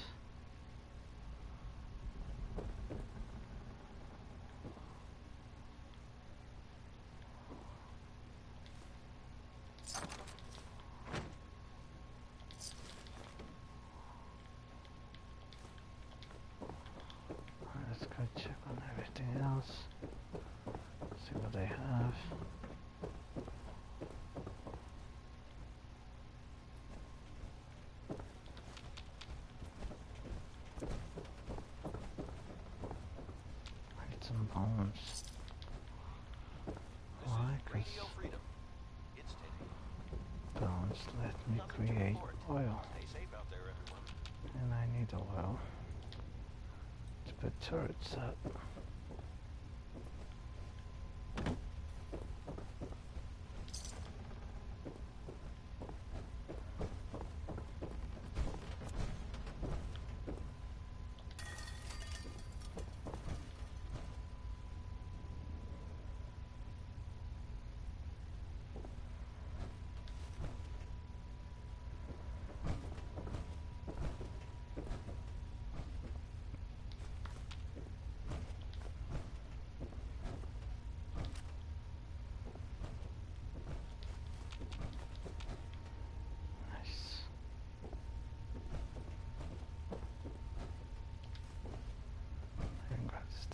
Let's go check on everything else. See what they have. I need some bones. Why? Radio 'Cause Freedom. It's Teddy. bones let me create oil. Stay safe out there, everyone. And I need oil to put turrets up.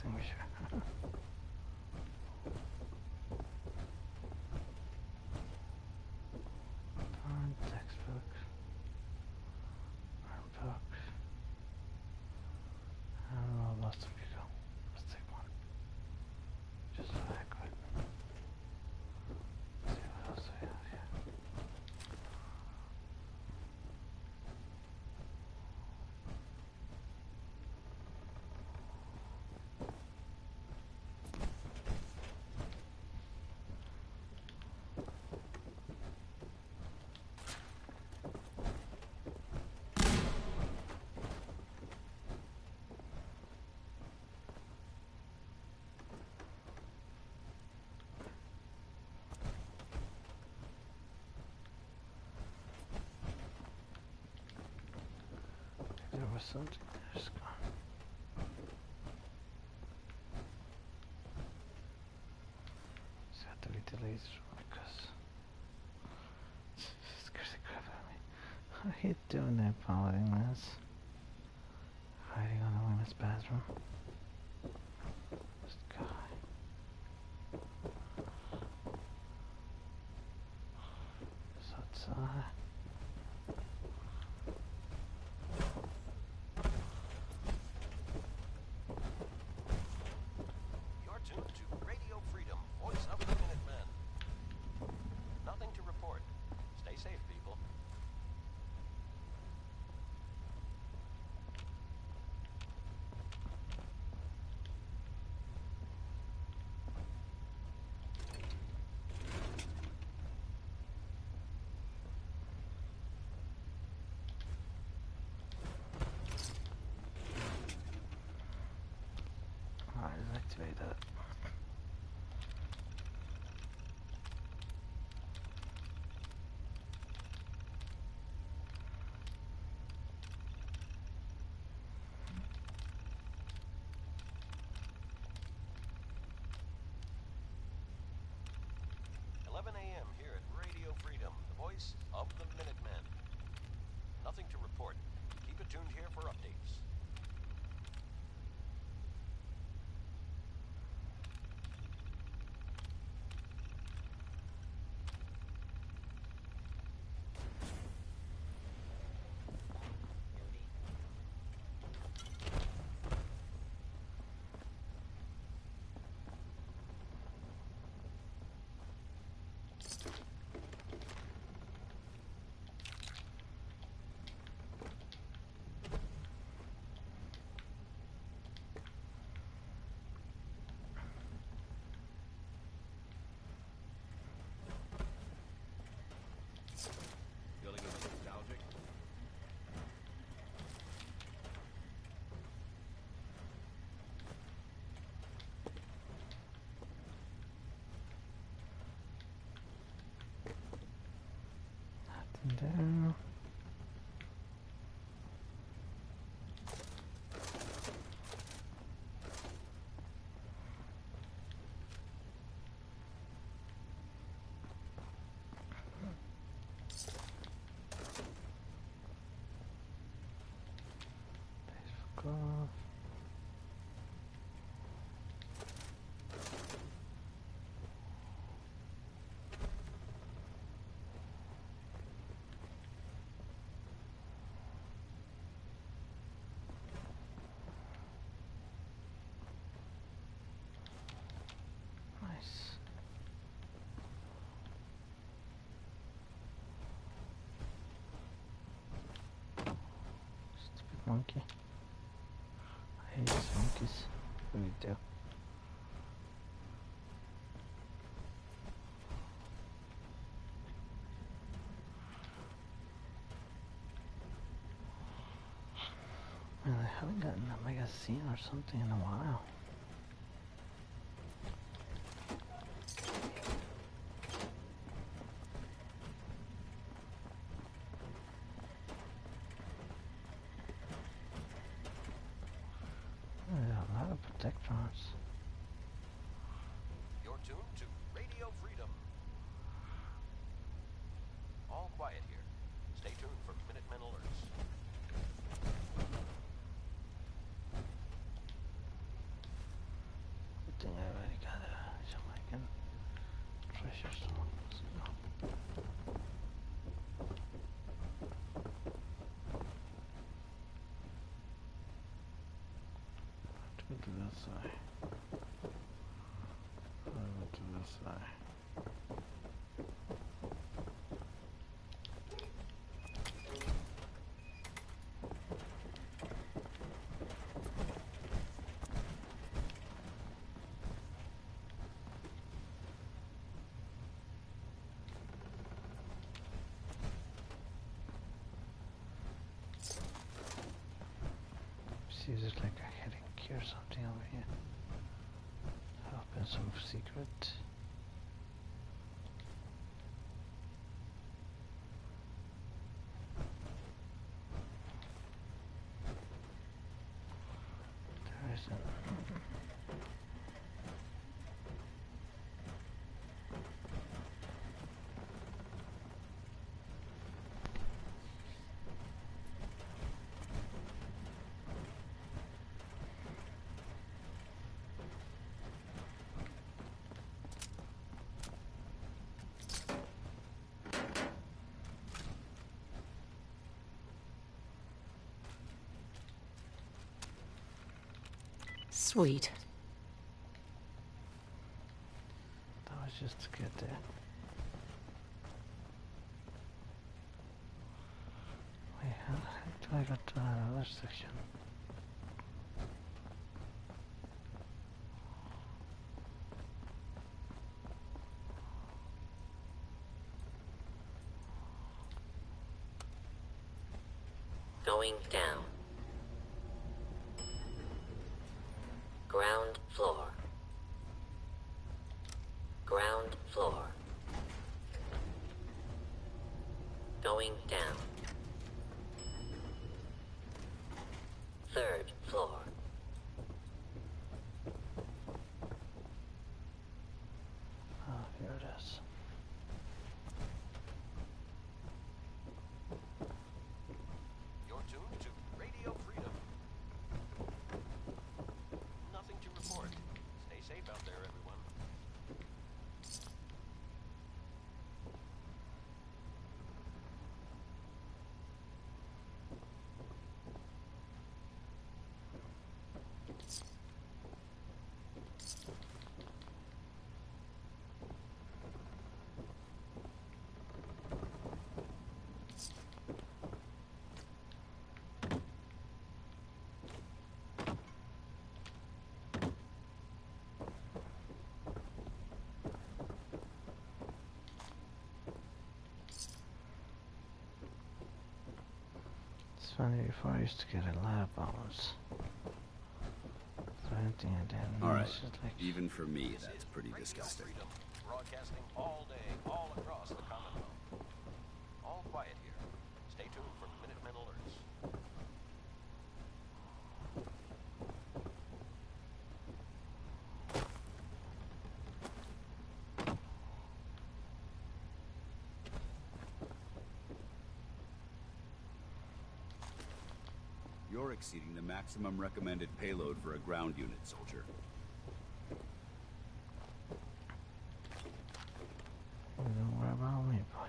extinguisher. Textbook. Art book. I don't know what else we go. Let's take one. Just so I could. Let's see what else we have here. There was something there's gone. It's got to be delayed because it scares the crap out of me. I hate doing that, Paladin, man. Hiding on the women's bathroom. This guy. It's outside. Activate that. AM here at Radio Freedom, the voice of the Minutemen. Nothing to report. Keep it tuned here for updates. There. Glove. Monkey. I hate these monkeys. What do you do? Man, I haven't gotten a magazine or something in a while. Protectrons. You're tuned to Radio Freedom. All quiet here. Stay tuned for Minutemen alerts. to this side. I'll go to this side. Seems like a hidden key or something over here. Open some secret. There isn't. Sweet. That was just to get there. Wait, how do I got to another section? Going down. Ground floor. Ground floor. Going down. Third floor. Oh, here it is. You're tuned to Radio Freedom. Nothing to report. Stay safe out there, everyone. It's funny, before I used to get a lot of bones. So anything I did, Alright, it's just like... even for me, that's pretty disgusting. Broadcasting all day, all across the Commonwealth. All quiet here. Stay tuned for Minutemen alerts. You're exceeding the maximum recommended payload for a ground unit, soldier. Don't worry about me, boy.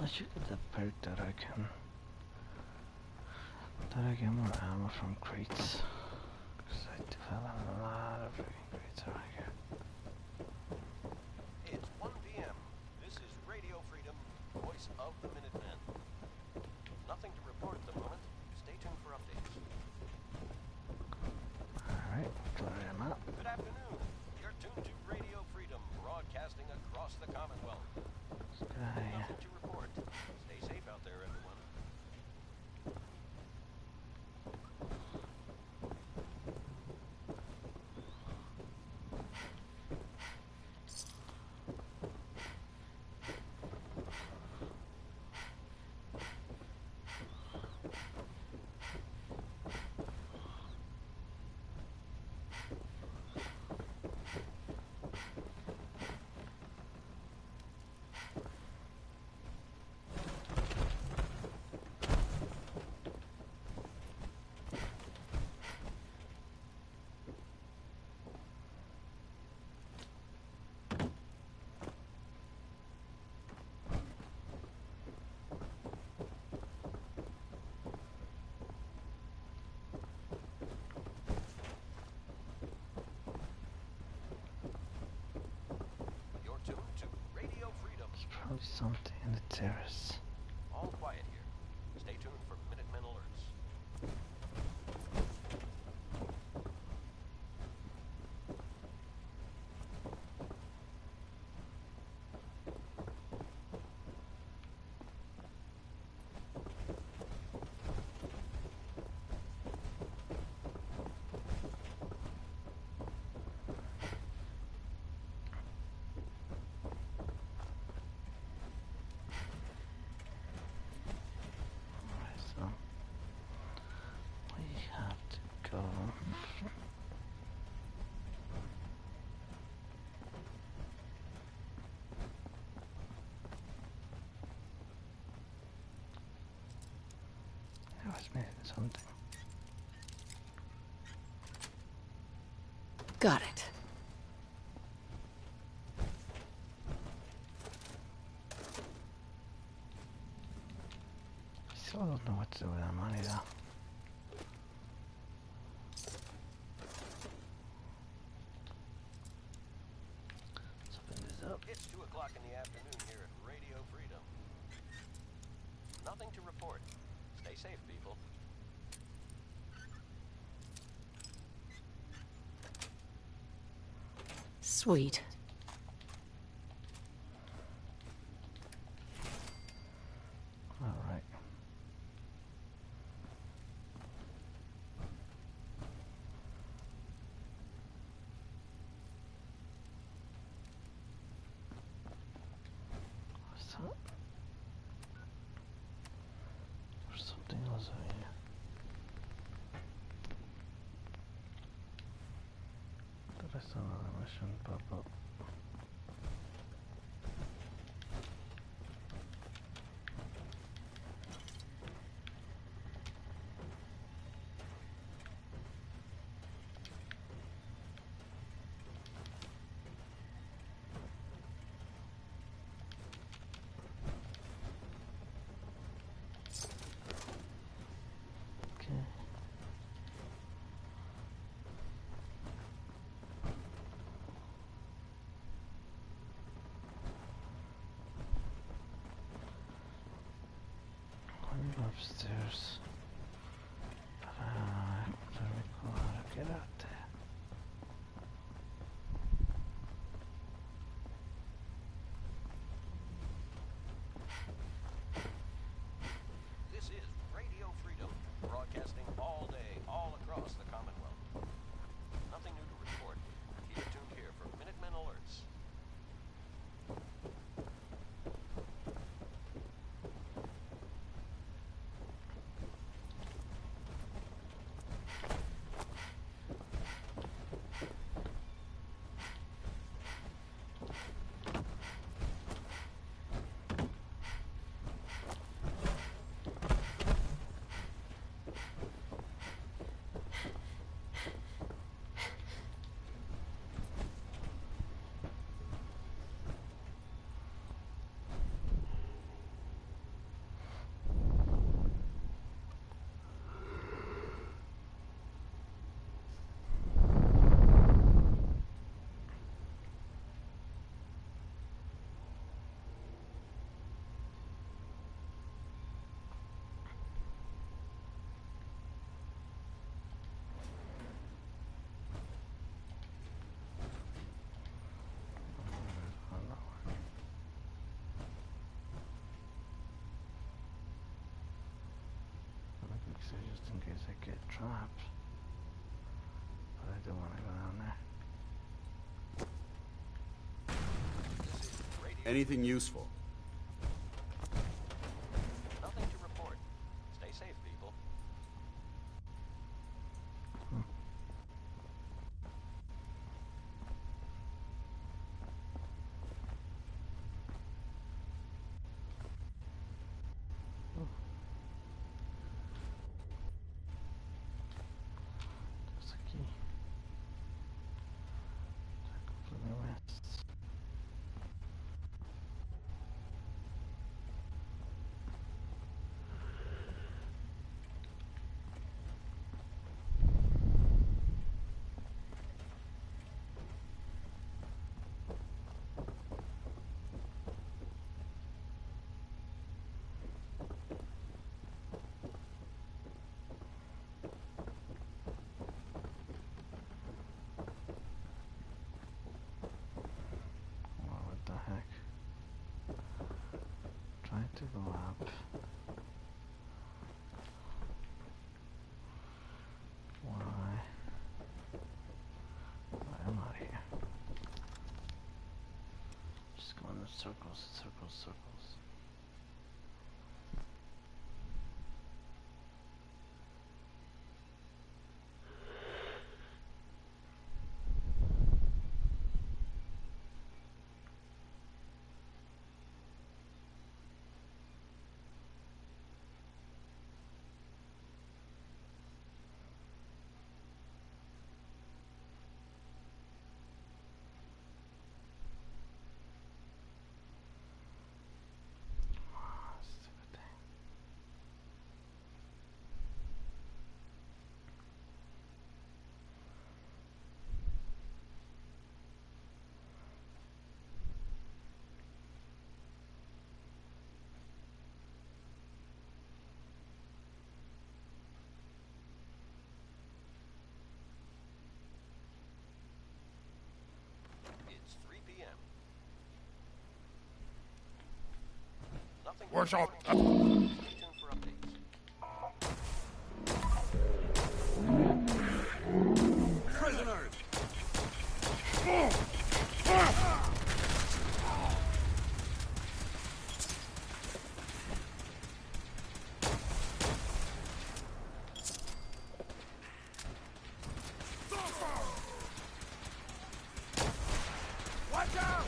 I should get the perk that I get more ammo from crates. Because I do have a lot of freaking crates around here. It's 1 p.m. This is Radio Freedom, voice of the Minutemen. Nothing to report at the moment. Stay tuned for updates. Alright, clear them out. Good afternoon. You're tuned to Radio Freedom, broadcasting across the Commonwealth. Nothing to report. Stay safe out there, everyone. something in the terrace. All quiet here. Stay tuned for Minutemen alerts. I was missing something. Got it. I still don't know what to do with that money though. Let's open this up. It's 2 o'clock in the afternoon here at Radio Freedom. Nothing to report. Stay safe, people. Sweet. All right. What's that? There's something else over here. Did I saw another mission pop up? Upstairs, but I don't recall how to get out there. This is Radio Freedom, broadcasting all day, all across the Commonwealth. Nothing new to report. Keep it tuned here for Minutemen alerts. Just in case I get trapped, but I don't want to go down there. Anything useful? Nothing to report. Stay safe, people. There's a key. I completely missed. to go up. Why? I'm out here. Just going in circles, circles, circles. It's 3 p.m. Nothing. What's up? Stay tuned for updates. Prisoners! Watch out!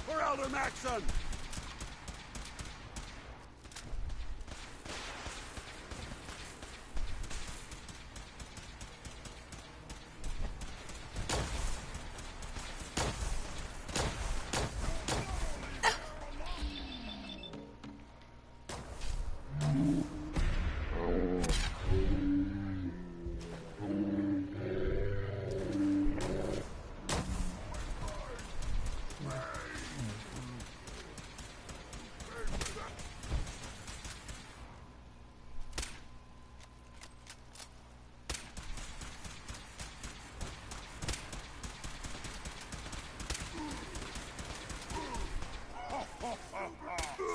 For Elder Maxson!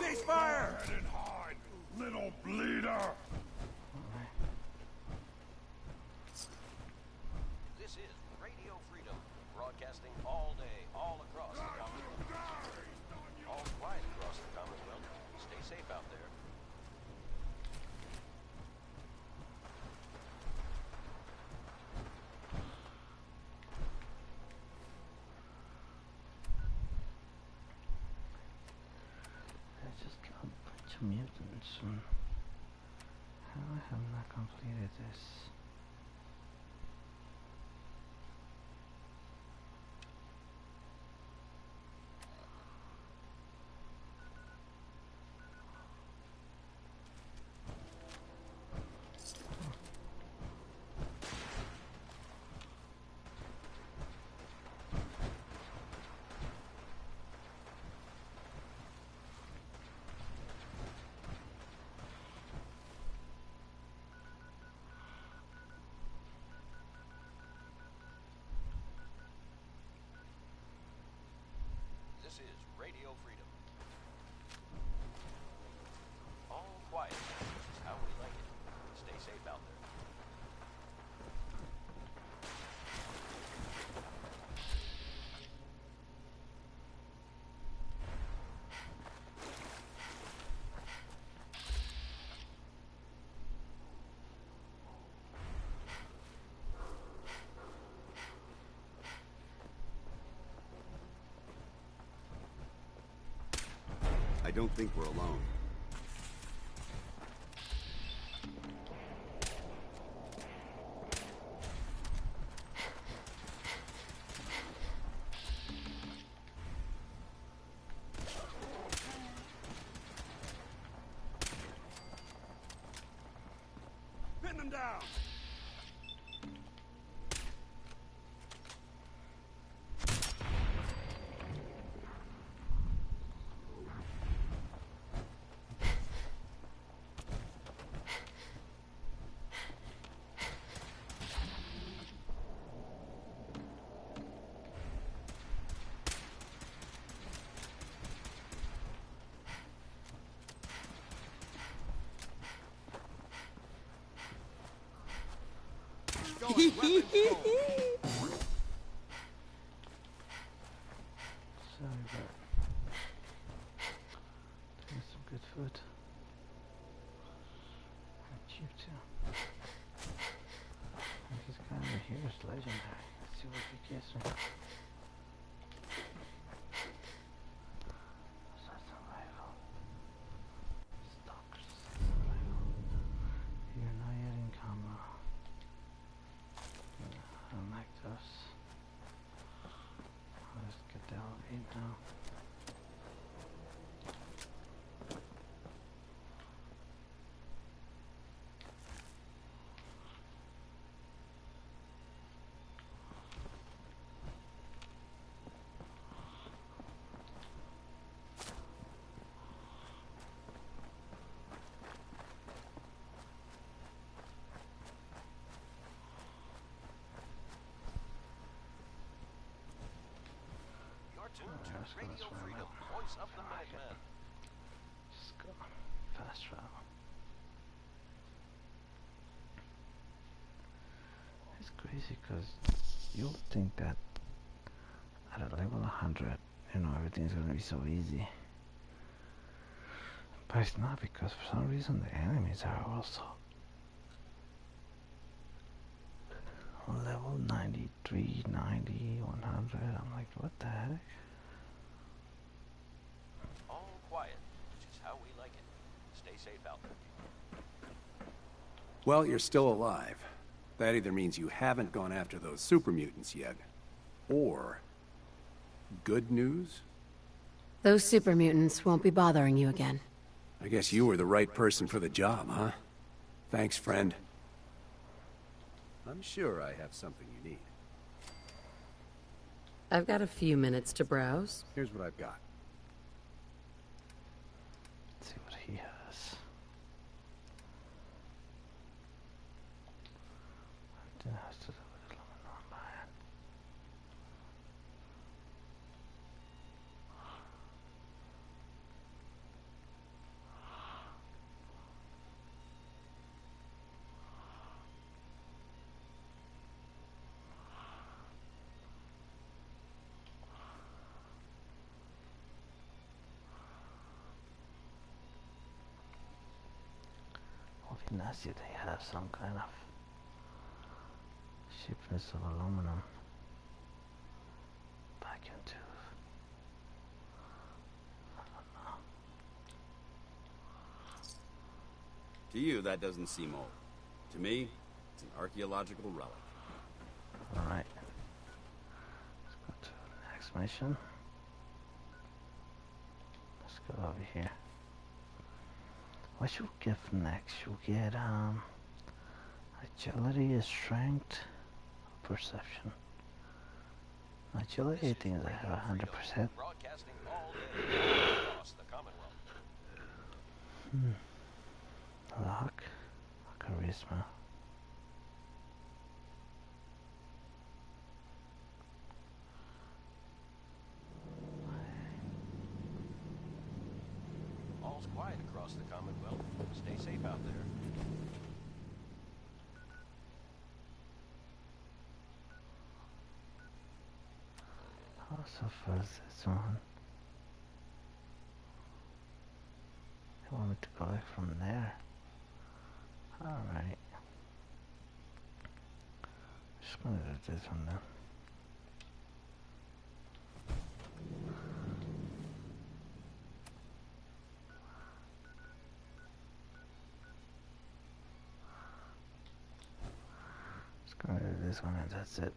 Ceasefire! Head and hide, little bleeder! This is Radio Freedom, broadcasting all day, all across the Commonwealth. All quiet across the Commonwealth. Stay safe out there. There's just a bunch of mutants. How have I not completed this? This is Radio Freedom. All quiet, which is how we like it. Stay safe out there. I don't think we're alone. Pin them down! going. Weapons go. Sorry, but there's some good food. And cheap too. And this guy over here is legendary. Let's see what he gives me. Survival. Stalkers. Survival. You're not yet in coma. I don't like those. Let's get the elevate now. Radio Freedom, voice of the Minutemen. Just go fast travel. It's crazy because you'll think that at a level 100, you know, everything's gonna be so easy. But it's not, because for some reason the enemies are also level 93, 90, 100. I'm like, what the heck? Quiet, which is how we like it. Stay safe out there. Well, you're still alive. That either means you haven't gone after those super mutants yet, or good news? Those super mutants won't be bothering you again. I guess you were the right person for the job, huh? Thanks, friend. I'm sure I have something you need. I've got a few minutes to browse. Here's what I've got. Let's see what he has. It has to do with aluminum iron. Nasty, they have some kind of cheapness of aluminum back into. I don't know. To you, that doesn't seem old. To me, it's an archaeological relic. Alright. Let's go to the next mission. Let's go over here. What should we get next? Should we get agility, strength, perception? Agility, I think I have 100%. Broadcasting all day across the Commonwealth. Luck, charisma. All's quiet across the Commonwealth. Stay safe out there. How so far is this one? They want me to collect from there. Alright. Just gonna do this one then. Just gonna do this one and that's it.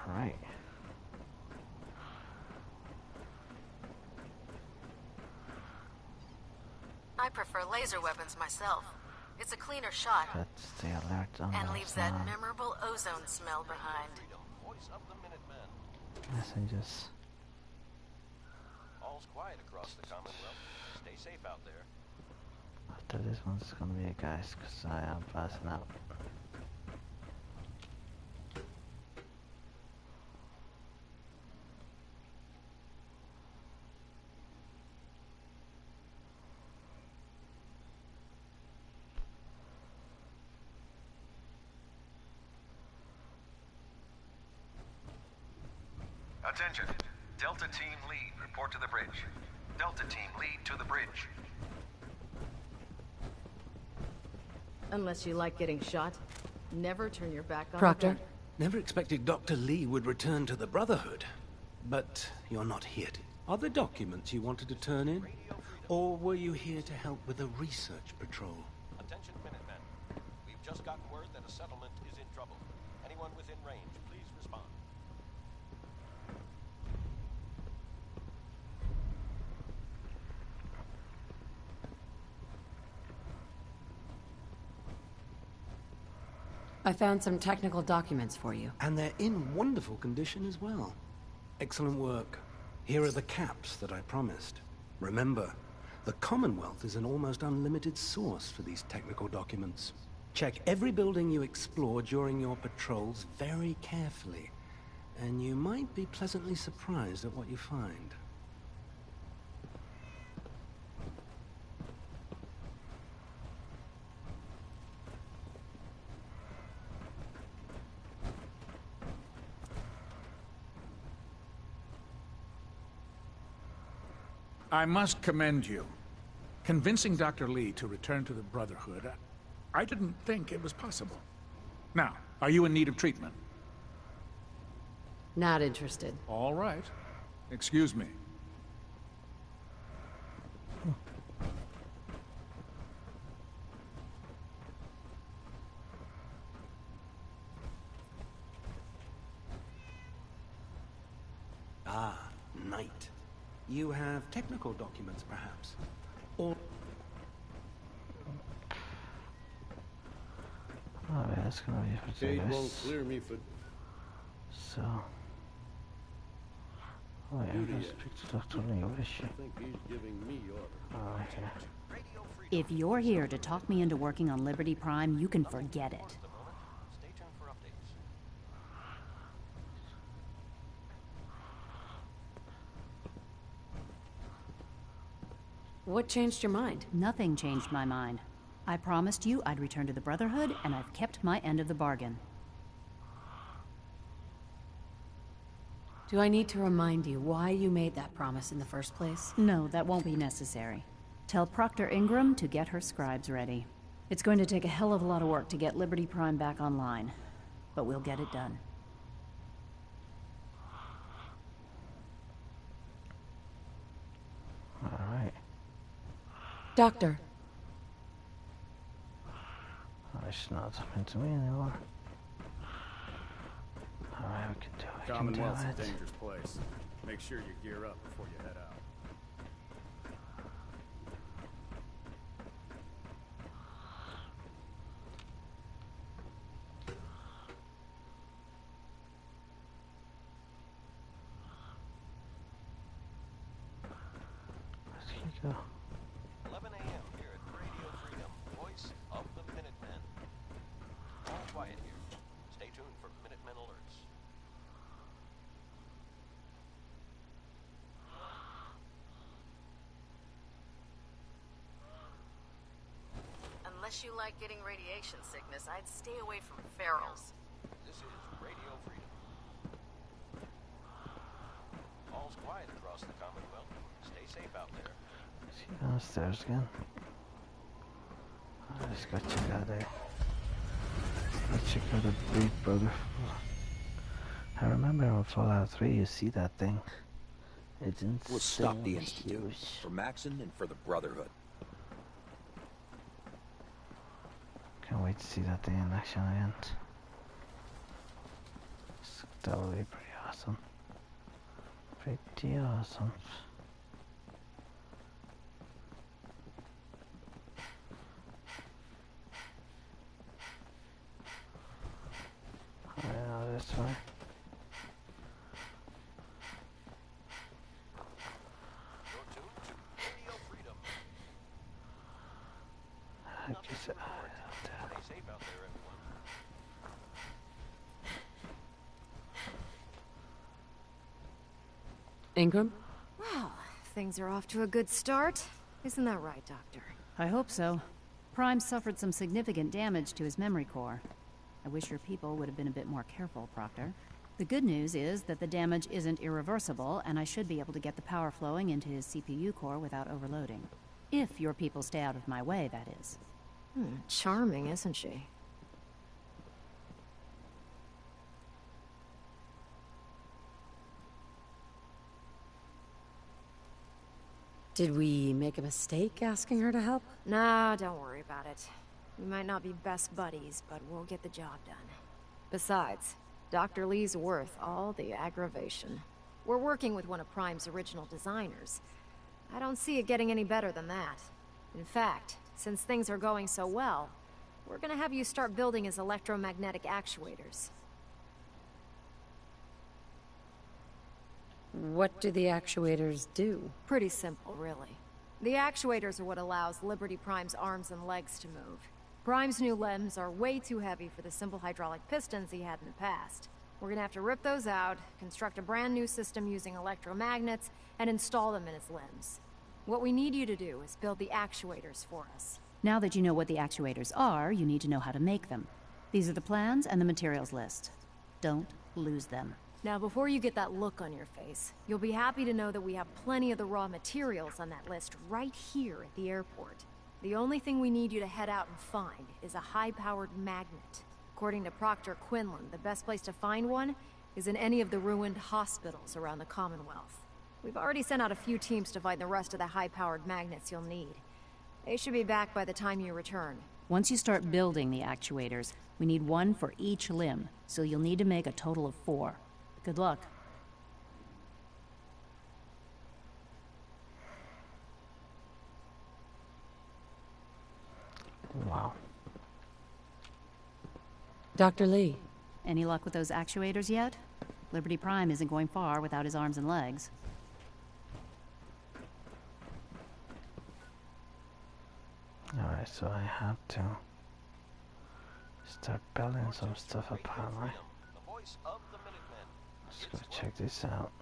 Alright. I prefer laser weapons myself. It's a cleaner shot. Let's stay alert on and those, leaves that memorable ozone smell behind. Voice of the Minutemen. Messengers. All's quiet across the Commonwealth. Stay safe out there. After this one's gonna be a guys, because I am passing out. Attention. Delta Team Lead, report to the bridge. Delta Team Lead to the bridge. Unless you like getting shot, never turn your back on Proctor? Never expected Dr. Lee would return to the Brotherhood. But you're not here. Are there documents you wanted to turn in? Or were you here to help with a research patrol? Attention, Minutemen. We've just gotten word that a settlement is in trouble. Anyone within range, please respond. I found some technical documents for you. And they're in wonderful condition as well. Excellent work. Here are the caps that I promised. Remember, the Commonwealth is an almost unlimited source for these technical documents. Check every building you explore during your patrols very carefully, and you might be pleasantly surprised at what you find. I must commend you. Convincing Dr. Lee to return to the Brotherhood, I didn't think it was possible. Now, are you in need of treatment? Not interested. All right. Excuse me. Ah, Knight. You have technical documents, perhaps? Or... Oh yeah, it's gonna be for Cade this. won't clear me for... So... Oh yeah, let's speak to Dr. Lee. What is she? I think he's giving me orders. Oh, okay. If you're here to talk me into working on Liberty Prime, you can forget it. Stay tuned for updates. What changed your mind? Nothing changed my mind. I promised you I'd return to the Brotherhood, and I've kept my end of the bargain. Do I need to remind you why you made that promise in the first place? No, that won't be necessary. Tell Proctor Ingram to get her scribes ready. It's going to take a hell of a lot of work to get Liberty Prime back online, but we'll get it done. All right. Doctor. Oh, she's not talking to me anymore. All right, we can do it. We can do Commonwealth's a it. dangerous place. Make sure you gear up before you head out. Let's go. 11 a.m. here at Radio Freedom, voice of the Minutemen. All quiet here. Stay tuned for Minutemen alerts. Unless you like getting radiation sickness, I'd stay away from ferals. This is Radio Freedom. All's quiet across the Commonwealth. Stay safe out there. Is he downstairs again? I just got check out there. Let's check out the Big Brother. I remember on Fallout 3 you see that thing. It's insane. We'll stop the Institute. Huge. For Maxon and for the Brotherhood. Can't wait to see that thing in action again. That will be pretty awesome. Pretty awesome. Alright, now this way. Ingram? Well, things are off to a good start. Isn't that right, Doctor? I hope so. Prime suffered some significant damage to his memory core. I wish your people would have been a bit more careful, Proctor. The good news is that the damage isn't irreversible, and I should be able to get the power flowing into his CPU core without overloading. If your people stay out of my way, that is. Charming, isn't she? Did we make a mistake asking her to help? Nah, don't worry about it. We might not be best buddies, but we'll get the job done. Besides, Dr. Lee's worth all the aggravation. We're working with one of Prime's original designers. I don't see it getting any better than that. In fact, since things are going so well, we're gonna have you start building his electromagnetic actuators. What do the actuators do? Pretty simple, really. The actuators are what allows Liberty Prime's arms and legs to move. Prime's new limbs are way too heavy for the simple hydraulic pistons he had in the past. We're gonna have to rip those out, construct a brand new system using electromagnets, and install them in his limbs. What we need you to do is build the actuators for us. Now that you know what the actuators are, you need to know how to make them. These are the plans and the materials list. Don't lose them. Now, before you get that look on your face, you'll be happy to know that we have plenty of the raw materials on that list right here at the airport. The only thing we need you to head out and find is a high-powered magnet. According to Proctor Quinlan, the best place to find one is in any of the ruined hospitals around the Commonwealth. We've already sent out a few teams to find the rest of the high-powered magnets you'll need. They should be back by the time you return. Once you start building the actuators, we need one for each limb, so you'll need to make a total of 4. Good luck. Wow. Dr. Lee. Any luck with those actuators yet? Liberty Prime isn't going far without his arms and legs. Alright, so I have to start building some stuff apparently. Let's go check this out.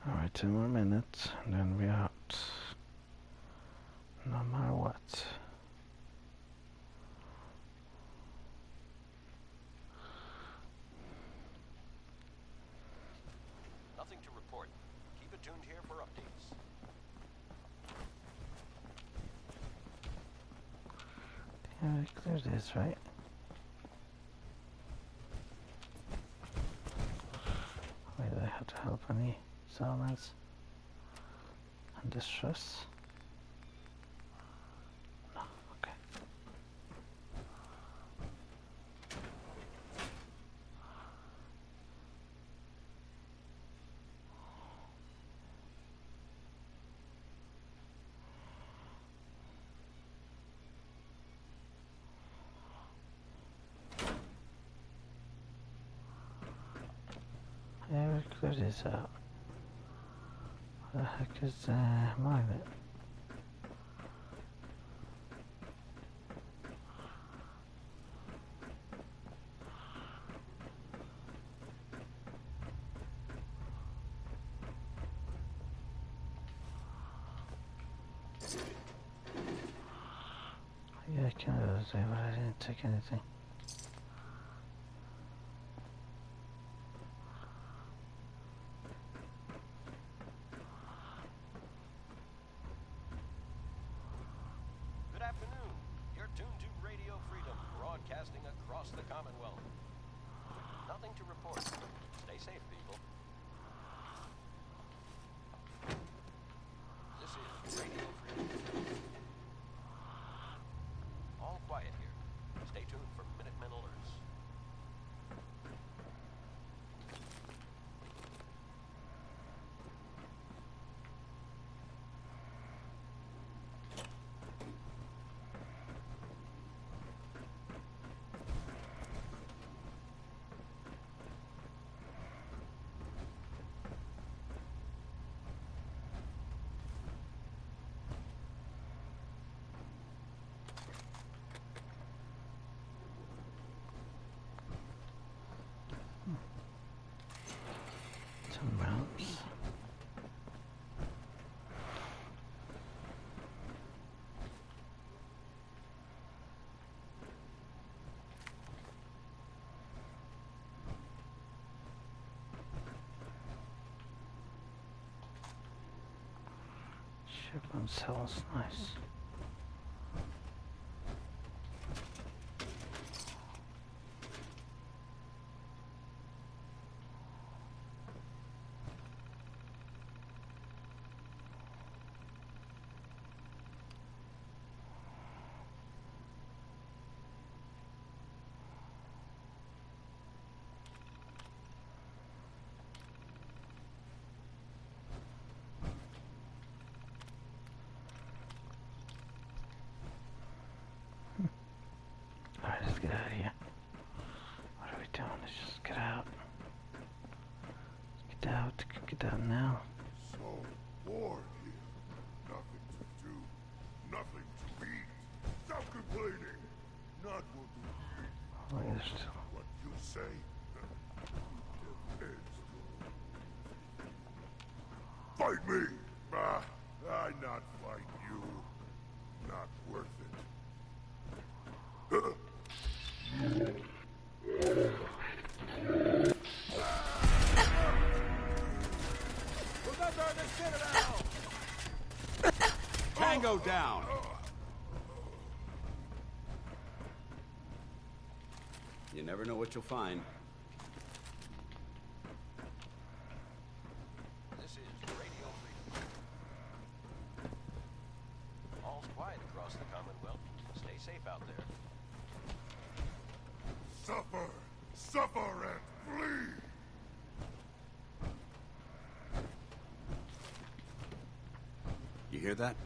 Alright, 2 more minutes, and then we're out. No matter what. Nothing to report. Keep it tuned here for updates. Yeah, we clear this, right? Wait, do I have to help any settlements and distress? No, okay. Yeah, we clear this out. What the heck is magnet? Yeah, I can do it, but I didn't take anything. Good afternoon. You're tuned to Radio Freedom, broadcasting across the Commonwealth. Nothing to report. Stay safe, people. This is Radio Freedom. All quiet here. Stay tuned for Minutemen alerts. Shotgun cells, nice. Alright, let's get out of here. What are we doing? Let's just get out. Get out now. So bored here. Nothing to do. Nothing to eat. Stop complaining. Not what we need. Oh, yeah, there's still... What you say? Fight me! I not fight you. Not worth it. Remember the citadel! Tango down! You never know what you'll find. This is Radio Freedom. All's quiet across the Commonwealth. Stay safe out there. Suffer! Suffer and flee! You hear that?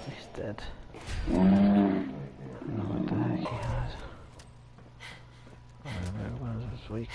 He's dead. I don't know what the heck he had. Everyone was weak.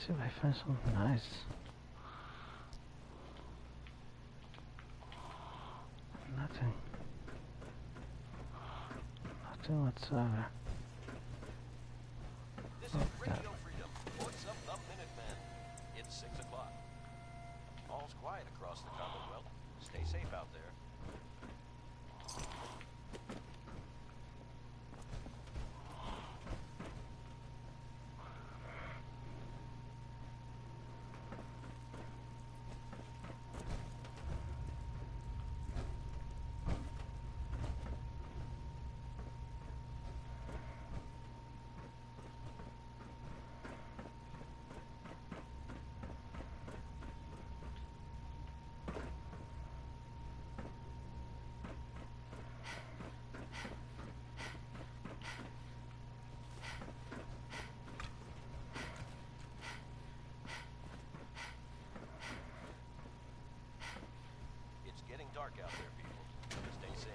See if I find something nice. Nothing. Nothing whatsoever. This is Radio Freedom. Voice of the Minutemen. It's 6 o'clock. All's quiet across the Commonwealth. Stay safe out there. Getting dark out there, people. Stay safe.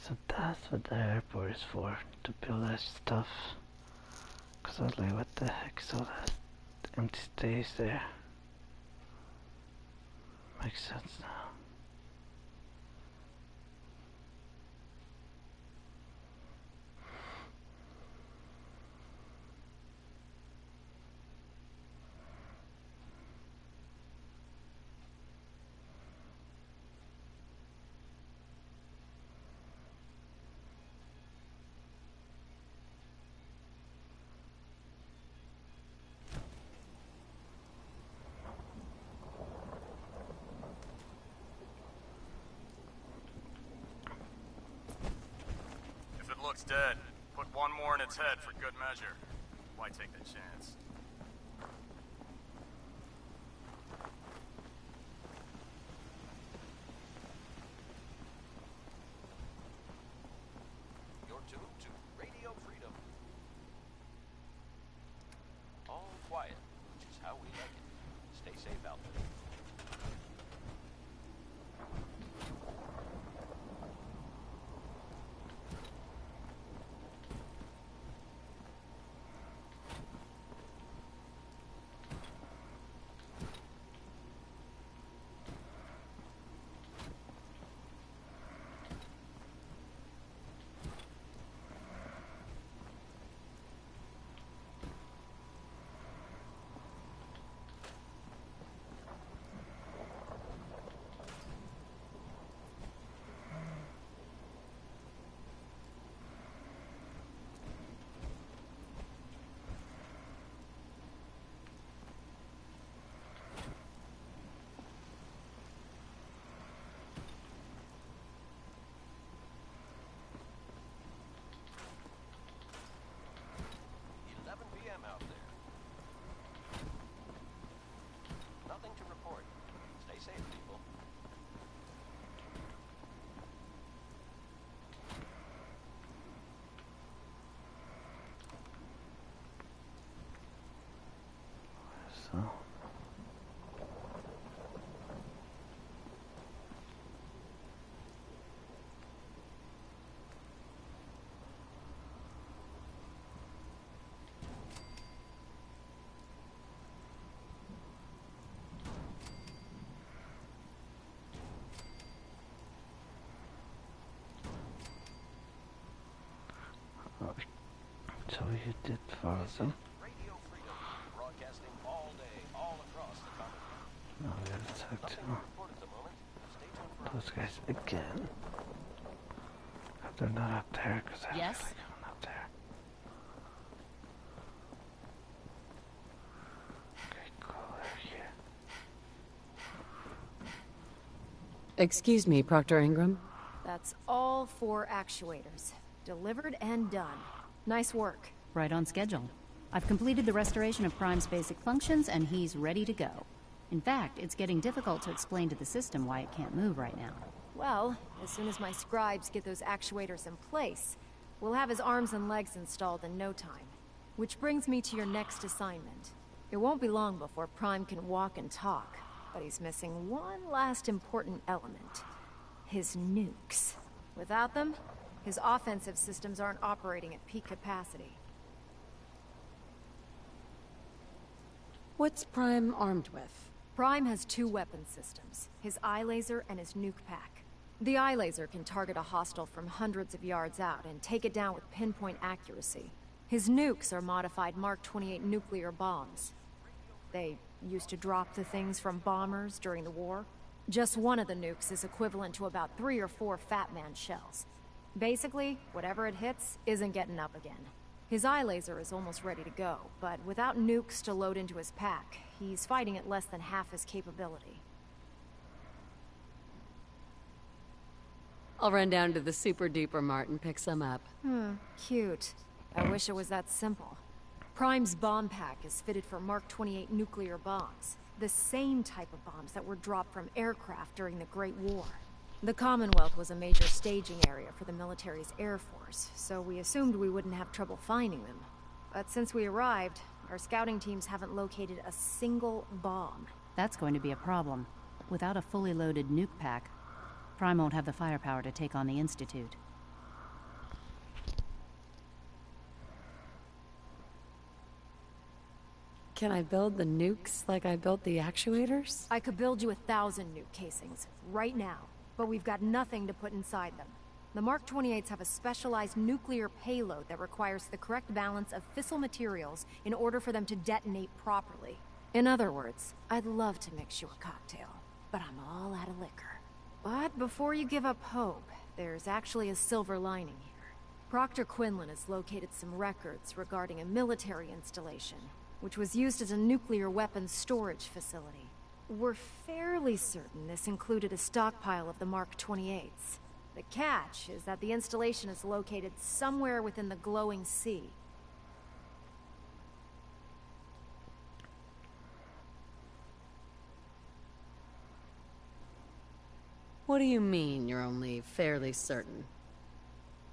So that's what the airport is for, to build that stuff. Cause I was like, what the heck is all that empty space there? Makes sense now. Looks dead. Put one more in its head for good measure. Why take the chance? You're tuned to Radio Freedom. All quiet, which is how we like it. Stay safe out there. Out there. Nothing to report. Stay safe, people. So. So you did follow them. Radio Freedom, broadcasting all day, all across the Commonwealth. Now we gotta talk to those guys again. Hope they're not up there, because I Yes? feel like I'm up there. Okay, cool, they're here. Excuse me, Proctor Ingram. That's all 4 actuators. Delivered and done. Nice work. Right on schedule. I've completed the restoration of Prime's basic functions, and he's ready to go. In fact, it's getting difficult to explain to the system why it can't move right now. Well, as soon as my scribes get those actuators in place, we'll have his arms and legs installed in no time. Which brings me to your next assignment. It won't be long before Prime can walk and talk, but he's missing one last important element. His nukes. Without them, his offensive systems aren't operating at peak capacity. What's Prime armed with? Prime has 2 weapon systems, his eye laser and his nuke pack. The eye laser can target a hostile from hundreds of yards out and take it down with pinpoint accuracy. His nukes are modified Mark 28 nuclear bombs. They used to drop the things from bombers during the war. Just one of the nukes is equivalent to about 3 or 4 Fat Man shells. Basically, whatever it hits isn't getting up again. His eye laser is almost ready to go, but without nukes to load into his pack, he's fighting at less than half his capability. I'll run down to the Super Duper Mart and pick some up. Cute. I wish it was that simple. Prime's bomb pack is fitted for Mark 28 nuclear bombs, the same type of bombs that were dropped from aircraft during the Great War. The Commonwealth was a major staging area for the military's Air Force, so we assumed we wouldn't have trouble finding them. But since we arrived, our scouting teams haven't located a single bomb. That's going to be a problem. Without a fully loaded nuke pack, Prime won't have the firepower to take on the Institute. Can I build the nukes like I built the actuators? I could build you 1,000 nuke casings, right now, but we've got nothing to put inside them. The Mark 28s have a specialized nuclear payload that requires the correct balance of fissile materials in order for them to detonate properly. In other words, I'd love to mix you a cocktail, but I'm all out of liquor. But before you give up hope, there's actually a silver lining here. Proctor Quinlan has located some records regarding a military installation, which was used as a nuclear weapons storage facility. We're fairly certain this included a stockpile of the Mark 28s. The catch is that the installation is located somewhere within the glowing sea. What do you mean you're only fairly certain?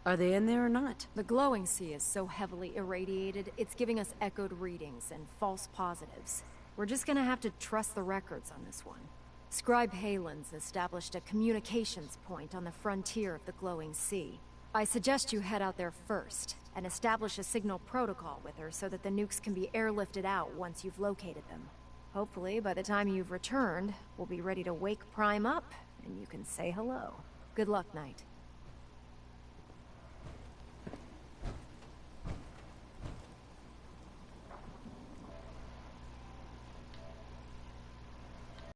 Are they in there or not? The glowing sea is so heavily irradiated, it's giving us echoed readings and false positives. We're just gonna have to trust the records on this one. Scribe Halen's established a communications point on the frontier of the glowing sea. I suggest you head out there first, and establish a signal protocol with her so that the nukes can be airlifted out once you've located them. Hopefully, by the time you've returned, we'll be ready to wake Prime up, and you can say hello. Good luck, Knight.